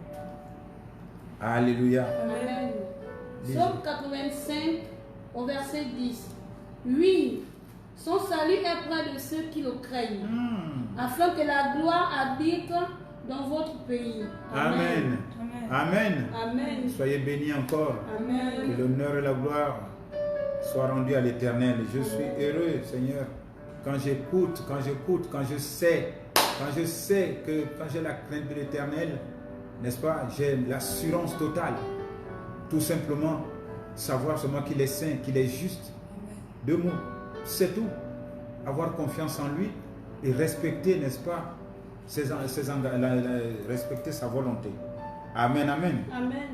Alléluia. Amen. Psaume 85 au verset 10. Oui, son salut est près de ceux qui le craignent, afin que la gloire habite dans votre pays. Amen. Amen. Amen. Soyez bénis encore. Amen. Que l'honneur et la gloire soient rendus à l'Éternel. Je suis heureux, Seigneur, quand j'écoute, quand je sais que quand j'ai la crainte de l'Éternel, n'est-ce pas, j'ai l'assurance totale. Tout simplement, savoir seulement qu'il est saint, qu'il est juste. Deux mots, c'est tout. Avoir confiance en lui et respecter, n'est-ce pas, respecter sa volonté. Amen, amen. Amen.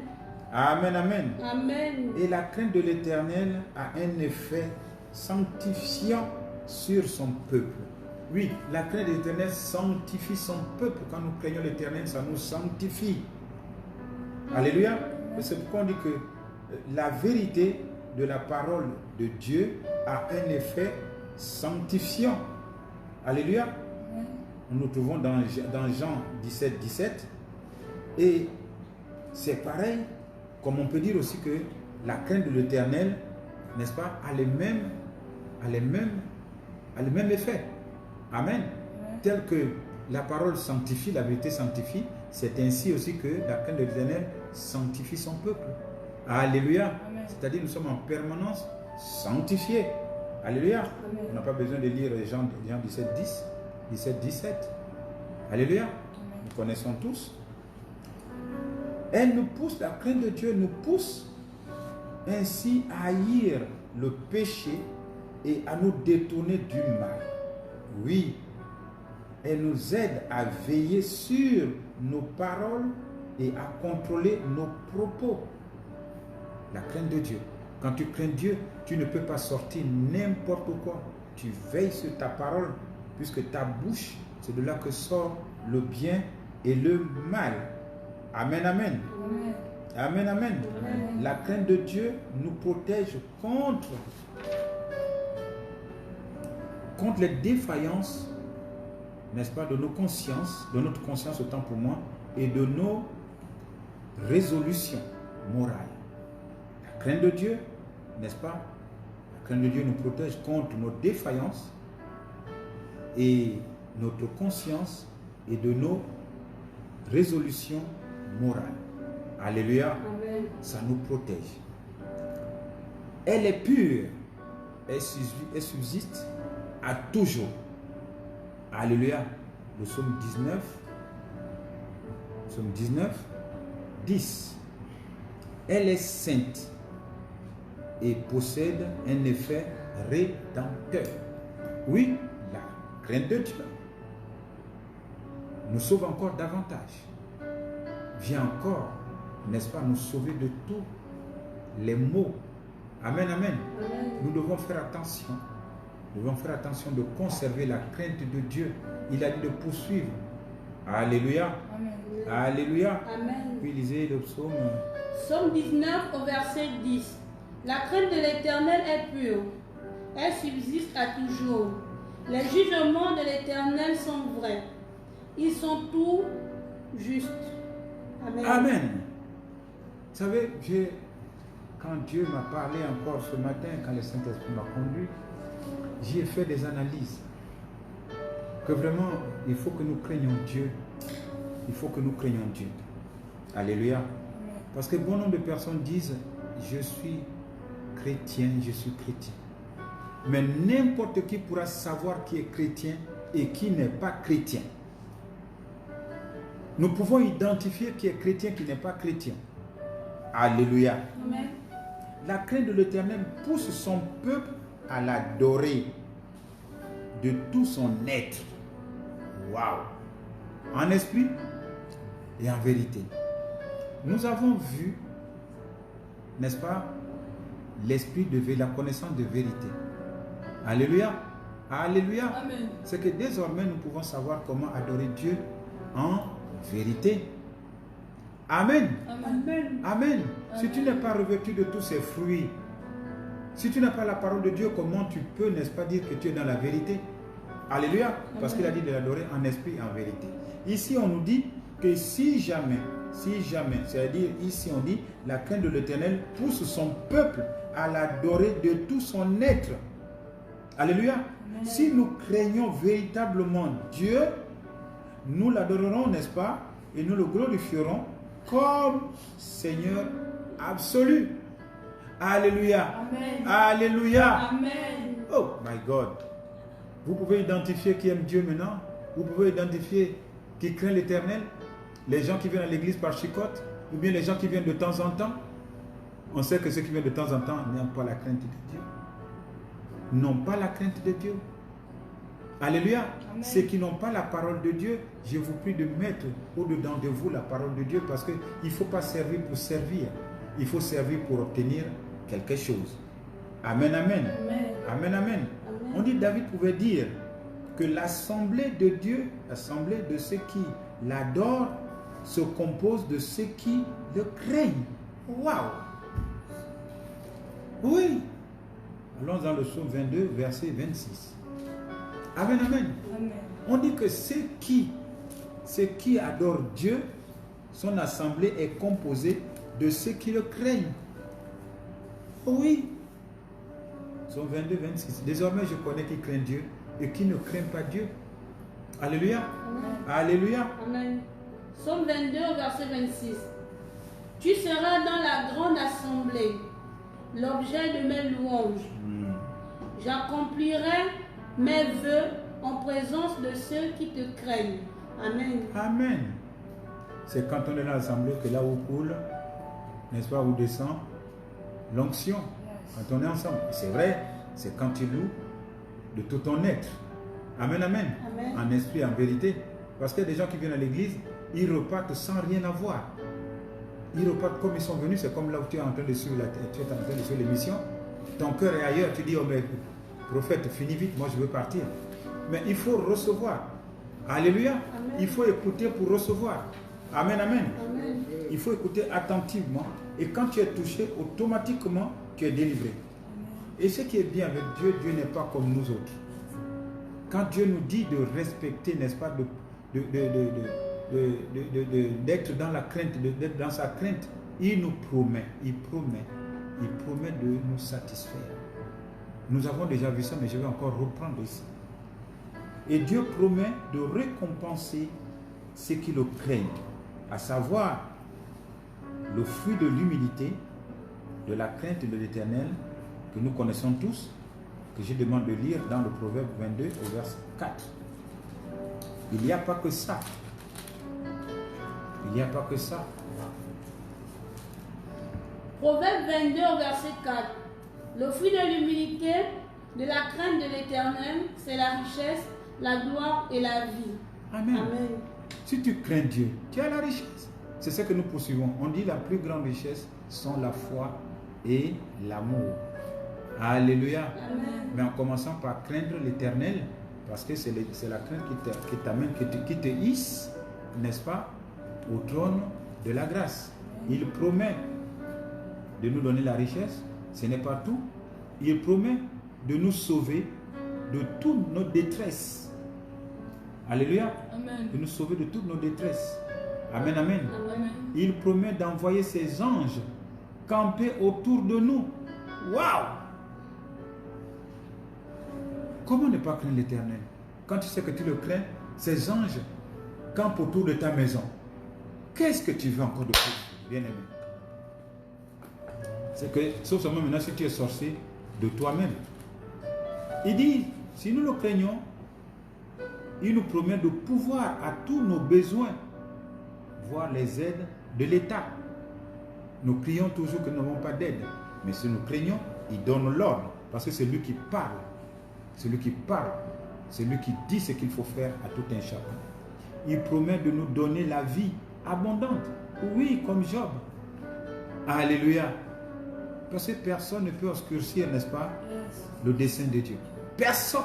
Amen, amen. Amen. Et la crainte de l'Éternel a un effet sanctifiant sur son peuple. Oui, la crainte de l'Éternel sanctifie son peuple. Quand nous craignons l'Éternel, ça nous sanctifie. Alléluia. C'est pourquoi on dit que la vérité de la parole de Dieu a un effet sanctifiant. Alléluia. Nous nous trouvons dans Jean 17, 17. Et c'est pareil, comme on peut dire aussi que la crainte de l'Éternel, n'est-ce pas, a les mêmes effets. Amen. Tel que la parole sanctifie, la vérité sanctifie, c'est ainsi aussi que la crainte de l'Éternel sanctifie son peuple. Alléluia. C'est-à-dire nous sommes en permanence sanctifiés. Alléluia. Amen. On n'a pas besoin de lire Jean 17, 10, 17, 17. Alléluia. Amen. Nous connaissons tous. Elle nous pousse, la crainte de Dieu nous pousse ainsi à haïr le péché et à nous détourner du mal. Oui, elle nous aide à veiller sur nos paroles et à contrôler nos propos. La crainte de Dieu. Quand tu crains Dieu, tu ne peux pas sortir n'importe quoi. Tu veilles sur ta parole, puisque ta bouche, c'est de là que sort le bien et le mal. Amen, amen. Amen, amen. Amen. La crainte de Dieu nous protège contre les défaillances, n'est-ce pas, de nos consciences, de notre conscience autant pour moi, et de nos résolutions morales. La crainte de Dieu, n'est-ce pas, la crainte de Dieu nous protège contre nos défaillances et notre conscience et de nos résolutions morale. Alléluia. Amen. Ça nous protège. Elle est pure. Elle subsiste à toujours. Alléluia. Le psaume 19, 10. Elle est sainte et possède un effet rédempteur. Oui, la crainte de Dieu nous sauve encore davantage. Vient encore, n'est-ce pas, nous sauver de tous les maux. Amen, amen. Amen. Nous devons faire attention. Nous devons faire attention de conserver la crainte de Dieu. Il a dit de poursuivre. Alléluia. Amen. Alléluia. Amen. Puis lisez le psaume. Psaume 19 au verset 10. La crainte de l'Éternel est pure. Elle subsiste à toujours. Les jugements de l'Éternel sont vrais. Ils sont tout justes. Amen. Amen. Vous savez, quand Dieu m'a parlé encore ce matin, quand le Saint-Esprit m'a conduit, j'y ai fait des analyses. Que vraiment, il faut que nous craignions Dieu. Il faut que nous craignions Dieu. Alléluia. Parce que bon nombre de personnes disent, je suis chrétien, je suis chrétien. Mais n'importe qui pourra savoir qui est chrétien et qui n'est pas chrétien. Nous pouvons identifier qui est chrétien, qui n'est pas chrétien. Alléluia. Amen. La crainte de l'Éternel pousse son peuple à l'adorer de tout son être. Waouh! En esprit et en vérité. Nous avons vu, n'est-ce pas, l'esprit de la connaissance de vérité. Alléluia. Alléluia. Amen. C'est que désormais nous pouvons savoir comment adorer Dieu en vérité. Amen. Amen. Amen. Si tu n'es pas revêtu de tous ces fruits, si tu n'as pas la parole de Dieu, comment tu peux, n'est-ce pas, dire que tu es dans la vérité? Alléluia. Parce qu'il a dit de l'adorer en esprit et en vérité. Ici, on nous dit que si jamais, c'est-à-dire ici on dit, la crainte de l'Éternel pousse son peuple à l'adorer de tout son être. Alléluia. Amen. Si nous craignons véritablement Dieu, nous l'adorerons, n'est-ce pas? Et nous le glorifierons comme Seigneur absolu. Alléluia. Amen. Alléluia. Amen. Oh my God. Vous pouvez identifier qui aime Dieu maintenant. Vous pouvez identifier qui craint l'Éternel. Les gens qui viennent à l'église par chicotte, ou bien les gens qui viennent de temps en temps. On sait que ceux qui viennent de temps en temps n'ont pas la crainte de Dieu. N'ont pas la crainte de Dieu. Alléluia. Amen. Ceux qui n'ont pas la parole de Dieu, je vous prie de mettre au-dedans de vous la parole de Dieu, parce qu'il ne faut pas servir pour servir. Il faut servir pour obtenir quelque chose. Amen, amen. Amen. Amen, amen. On dit, David pouvait dire que l'assemblée de Dieu, l'assemblée de ceux qui l'adorent, se compose de ceux qui le craignent. Waouh! Oui. Allons dans le psaume 22, verset 26. Amen, amen. Amen. On dit que ceux qui adorent Dieu, son assemblée est composée de ceux qui le craignent. Oui. Psaume 22, 26. Désormais, je connais qui craint Dieu et qui ne craint pas Dieu. Alléluia. Amen. Alléluia. Amen. Psaume 22, verset 26. Tu seras dans la grande assemblée, l'objet de mes louanges. J'accomplirai mes vœux en présence de ceux qui te craignent. Amen. Amen. C'est quand on est dans l'assemblée que là où coule, n'est-ce pas, où descend l'onction. Quand on est ensemble. C'est vrai, c'est quand tu loues de tout ton être. Amen, amen. Amen. En esprit, en vérité. Parce qu'il y a des gens qui viennent à l'église, ils repartent sans rien avoir. Ils repartent comme ils sont venus. C'est comme là où tu es en train de suivre l'émission. Ton cœur est ailleurs. Tu dis, oh mais prophète, finis vite, moi je veux partir. Mais il faut recevoir. Alléluia. Amen. Il faut écouter pour recevoir. Amen, amen. Amen. Il faut écouter attentivement. Et quand tu es touché, automatiquement, tu es délivré. Et ce qui est bien avec Dieu, Dieu n'est pas comme nous autres. Quand Dieu nous dit de respecter, n'est-ce pas, d'être dans la crainte, d'être dans sa crainte, il nous promet, il promet de nous satisfaire. Nous avons déjà vu ça, mais je vais encore reprendre ici. Et Dieu promet de récompenser ceux qui le craignent, à savoir le fruit de l'humilité, de la crainte de l'Éternel, que nous connaissons tous, que je demande de lire dans le Proverbe 22 au verset 4. Il n'y a pas que ça. Il n'y a pas que ça. Proverbe 22, verset 4. Le fruit de l'humilité, de la crainte de l'Éternel, c'est la richesse, la gloire et la vie. Amen. Amen. Si tu crains Dieu, tu as la richesse. C'est ce que nous poursuivons. On dit la plus grande richesse sont la foi et l'amour. Alléluia. Amen. Mais en commençant par craindre l'Éternel, parce que c'est la crainte qui t'amène, qui te hisse, n'est-ce pas, au trône de la grâce. Il promet de nous donner la richesse, ce n'est pas tout. Il promet de nous sauver de toutes nos détresses. Alléluia. Amen. De nous sauver de toutes nos détresses. Amen, amen. Amen. Il promet d'envoyer ses anges camper autour de nous. Waouh! Comment ne pas craindre l'Éternel? Quand tu sais que tu le crains, ces anges campent autour de ta maison. Qu'est-ce que tu veux encore de plus, bien-aimé? C'est que, sauf seulement maintenant si tu es sorcier de toi-même. Il dit, si nous le craignons, il nous promet de pouvoir à tous nos besoins voir les aides de l'État. Nous crions toujours que nous n'avons pas d'aide. Mais si nous craignons, il donne l'ordre. Parce que c'est lui qui parle. C'est lui qui parle. C'est lui qui dit ce qu'il faut faire à tout un chacun. Il promet de nous donner la vie abondante. Oui, comme Job. Alléluia. Parce que personne ne peut obscurcir, n'est-ce pas, le dessein de Dieu. Personne.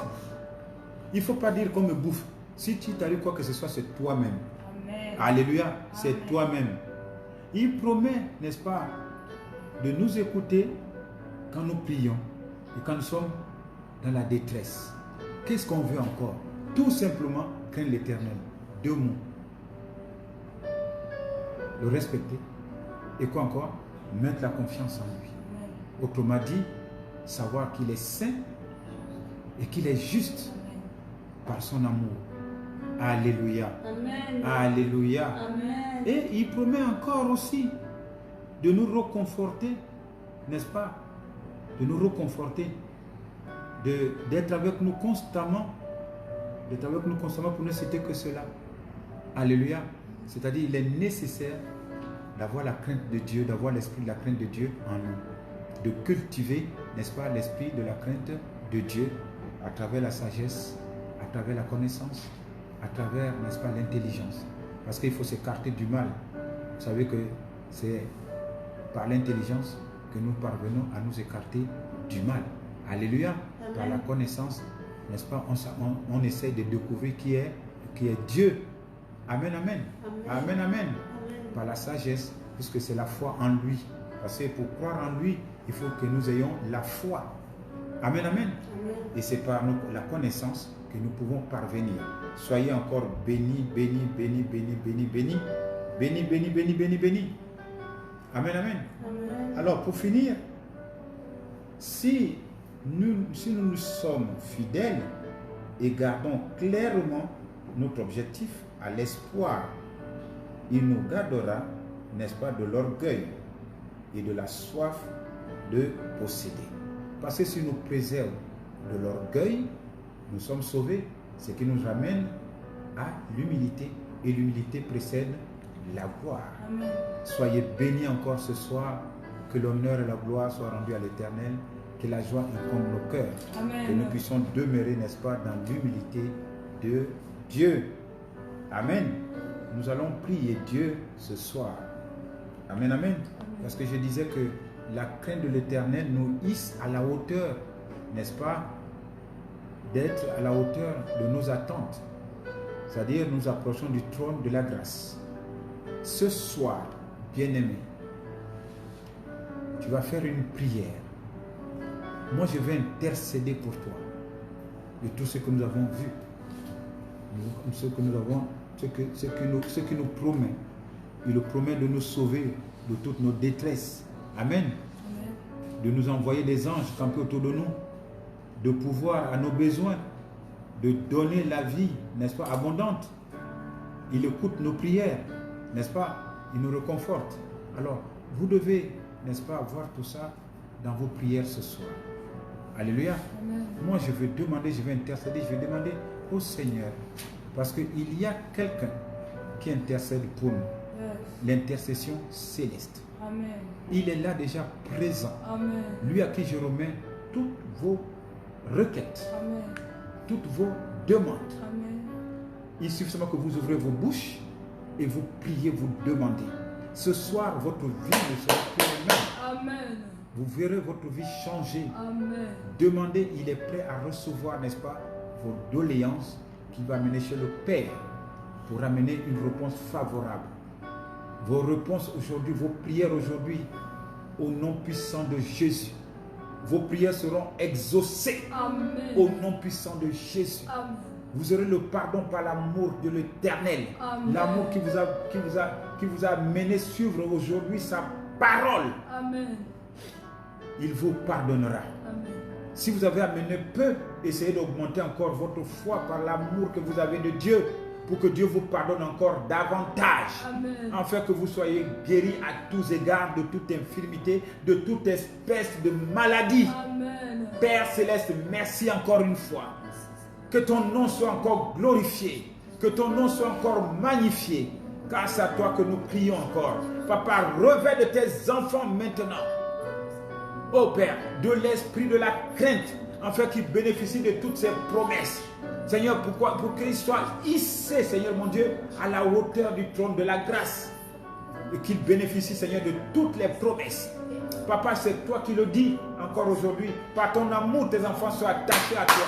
Il ne faut pas dire qu'on me bouffe. Si tu t'arrives quoi que ce soit, c'est toi-même. Amen. Alléluia, c'est Amen. toi-même. Il promet, n'est-ce pas, de nous écouter quand nous prions et quand nous sommes dans la détresse. Qu'est-ce qu'on veut encore? Tout simplement craindre l'Éternel. 2 mots. Le respecter. Et quoi encore? Mettre la confiance en lui. Amen. Autrement dit, savoir qu'il est saint et qu'il est juste par son amour. Alléluia. Amen. Alléluia. Amen. Et il promet encore aussi de nous reconforter, n'est-ce pas? De nous reconforter, d'être avec nous constamment, pour ne citer que cela. Alléluia. C'est-à-dire, il est nécessaire d'avoir la crainte de Dieu, d'avoir l'esprit de la crainte de Dieu en nous, de cultiver, n'est-ce pas, l'esprit de la crainte de Dieu à travers la sagesse, à travers la connaissance, à travers, n'est-ce pas, l'intelligence. Parce qu'il faut s'écarter du mal. Vous savez que c'est par l'intelligence que nous parvenons à nous écarter du mal. Alléluia. Amen. Par la connaissance, n'est-ce pas, on essaie de découvrir qui est Dieu. Amen, amen. Amen. Amen, amen. Amen. Par la sagesse, puisque c'est la foi en lui. Parce que pour croire en lui, il faut que nous ayons la foi. Amen, amen. Amen. Et c'est par la connaissance que nous pouvons parvenir. Soyez encore bénis, bénis, bénis, bénis, bénis, bénis. Bénis, bénis, bénis, bénis, bénis. Amen, amen. Amen. Alors, pour finir, si nous sommes fidèles et gardons clairement notre objectif à l'espoir, il nous gardera, n'est-ce pas, de l'orgueil et de la soif de posséder. Parce que si nous préservons de l'orgueil, nous sommes sauvés, ce qui nous ramène à l'humilité. Et l'humilité précède la gloire. Amen. Soyez bénis encore ce soir, que l'honneur et la gloire soient rendus à l'Éternel, que la joie incombe nos cœurs, Amen. que nous puissions demeurer, n'est-ce pas, dans l'humilité de Dieu. Amen. Nous allons prier Dieu ce soir. Amen, amen. Parce que je disais que la crainte de l'Éternel nous hisse à la hauteur, n'est-ce pas, d'être à la hauteur de nos attentes. C'est-à-dire, nous approchons du trône de la grâce. Ce soir, bien-aimé, tu vas faire une prière. Moi, je vais intercéder pour toi de tout ce que nous avons vu, ce que nous avons, ce qui nous promet. Il promet de nous sauver de toutes nos détresses. Amen. Amen. De nous envoyer des anges campés autour de nous, de pouvoir à nos besoins, de donner la vie, n'est-ce pas, abondante. Il écoute nos prières, n'est-ce pas? Il nous réconforte. Alors, vous devez, n'est-ce pas, voir tout ça dans vos prières ce soir. Alléluia. Amen. Moi, je vais demander, je vais intercéder, je vais demander au Seigneur. Parce qu'il y a quelqu'un qui intercède pour nous. Yes. L'intercession céleste. Amen. Il est là déjà présent. Amen. Lui à qui je remets toutes vos requêtes, Amen. toutes vos demandes. Amen. Il suffit seulement que vous ouvrez vos bouches et vous priez, vous demandez. Ce soir, votre vie ne sera plus la même. Amen. Vous verrez votre vie changer. Amen. Demandez, il est prêt à recevoir, n'est-ce pas, vos doléances qui va amener chez le Père pour amener une réponse favorable. Vos réponses aujourd'hui, vos prières aujourd'hui, au nom puissant de Jésus. Vos prières seront exaucées Amen. au nom puissant de Jésus. Amen. Vous aurez le pardon par l'amour de l'Éternel. Amen. L'amour qui vous a mené suivre aujourd'hui sa parole. Amen. Il vous pardonnera. Amen. Si vous avez amené peu, essayez d'augmenter encore votre foi par l'amour que vous avez de Dieu, pour que Dieu vous pardonne encore davantage. Amen. Afin que vous soyez guéris à tous égards de toute infirmité, de toute espèce de maladie. Amen. Père Céleste, merci encore une fois. Que ton nom soit encore glorifié. Que ton nom soit encore magnifié. Car c'est à toi que nous prions encore. Papa, revêt de tes enfants maintenant. Ô Père, de l'esprit de la crainte, afin qu'ils bénéficient de toutes ces promesses. Seigneur, pourquoi? Pour qu'ils soient hissés, Seigneur mon Dieu, à la hauteur du trône de la grâce. Et qu'ils bénéficient, Seigneur, de toutes les promesses. Papa, c'est toi qui le dis encore aujourd'hui. Par ton amour, tes enfants soient attachés à toi.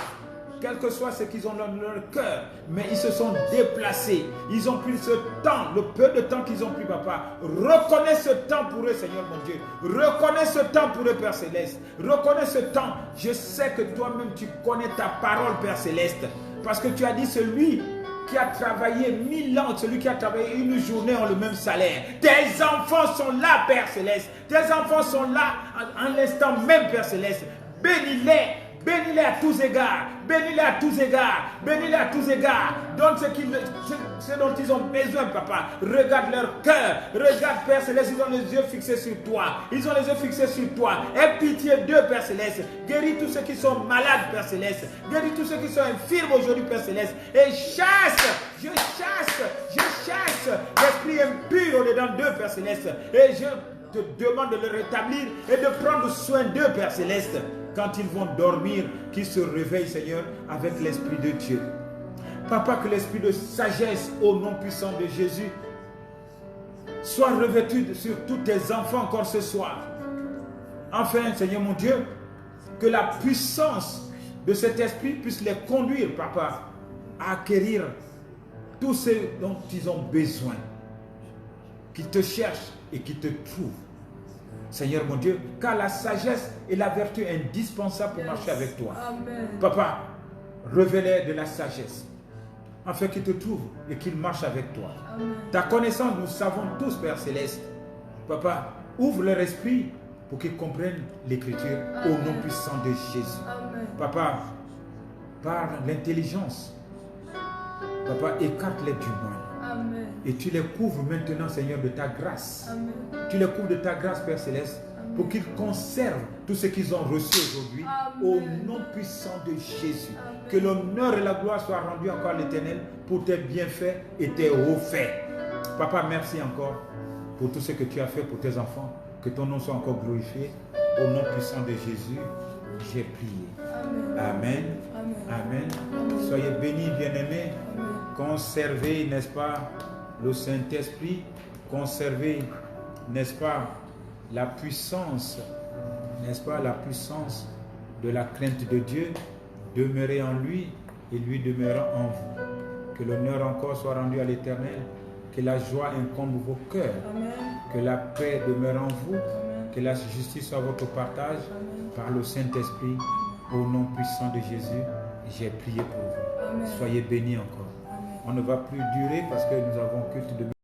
quel que soit ce qu'ils ont dans leur cœur, mais ils se sont déplacés. Ils ont pris ce temps, le peu de temps qu'ils ont pris, papa. Reconnais ce temps pour eux, Seigneur mon Dieu. Reconnais ce temps pour eux, Père Céleste. Reconnais ce temps. Je sais que toi-même, tu connais ta parole, Père Céleste. Parce que tu as dit, celui qui a travaillé 1000 ans, celui qui a travaillé une journée ont le même salaire. Tes enfants sont là, Père Céleste. Tes enfants sont là en l'instant même, Père Céleste. Bénis-les. Bénis-les à tous égards. Bénis-les à tous égards. Bénis-les à tous égards. Donne ce dont ils ont besoin, papa. Regarde leur cœur. Regarde, Père Céleste, ils ont les yeux fixés sur toi. Ils ont les yeux fixés sur toi. Aie pitié d'eux, Père Céleste. Guéris tous ceux qui sont malades, Père Céleste. Guéris tous ceux qui sont infirmes aujourd'hui, Père Céleste. Et je chasse l'esprit impur au-dedans d'eux, Père Céleste. Et je te demande de le rétablir et de prendre soin d'eux, Père Céleste. Quand ils vont dormir, qu'ils se réveillent, Seigneur, avec l'Esprit de Dieu. Papa, que l'Esprit de sagesse au nom puissant de Jésus soit revêtu sur tous tes enfants encore ce soir. Enfin, Seigneur mon Dieu, que la puissance de cet Esprit puisse les conduire, Papa, à acquérir tout ce dont ils ont besoin. Qui te cherchent et qui te trouvent. Seigneur mon Dieu, car la sagesse est la vertu indispensable pour marcher avec toi. Amen. Papa, révèle de la sagesse, afin qu'il te trouve et qu'il marche avec toi. Amen. Ta connaissance, nous savons tous, Père Céleste. Papa, ouvre leur esprit pour qu'ils comprennent l'Écriture au nom puissant de Jésus. Amen. Papa, par l'intelligence, Papa, écarte-les du mal. Amen. Et tu les couvres maintenant, Seigneur, de ta grâce. Amen. Tu les couvres de ta grâce, Père Céleste, pour qu'ils conservent tout ce qu'ils ont reçu aujourd'hui. Au nom puissant de Jésus. Amen. Que l'honneur et la gloire soient rendus encore à l'Éternel pour tes bienfaits et tes hauts faits. Papa, merci encore pour tout ce que tu as fait pour tes enfants. Que ton nom soit encore glorifié. Au nom puissant de Jésus, j'ai prié. Amen. Amen. Amen. Amen. Soyez bénis, bien-aimés. Conservez, n'est-ce pas, le Saint-Esprit. Conservez, n'est-ce pas, la puissance, n'est-ce pas, la puissance de la crainte de Dieu. Demeurez en lui et lui demeurera en vous. Que l'honneur encore soit rendu à l'Éternel. Que la joie incombe vos cœurs. Amen. Que la paix demeure en vous. Amen. Que la justice soit votre partage. Amen. Par le Saint-Esprit. Au nom puissant de Jésus, j'ai prié pour vous. Amen. Soyez bénis encore. Amen. On ne va plus durer parce que nous avons culte de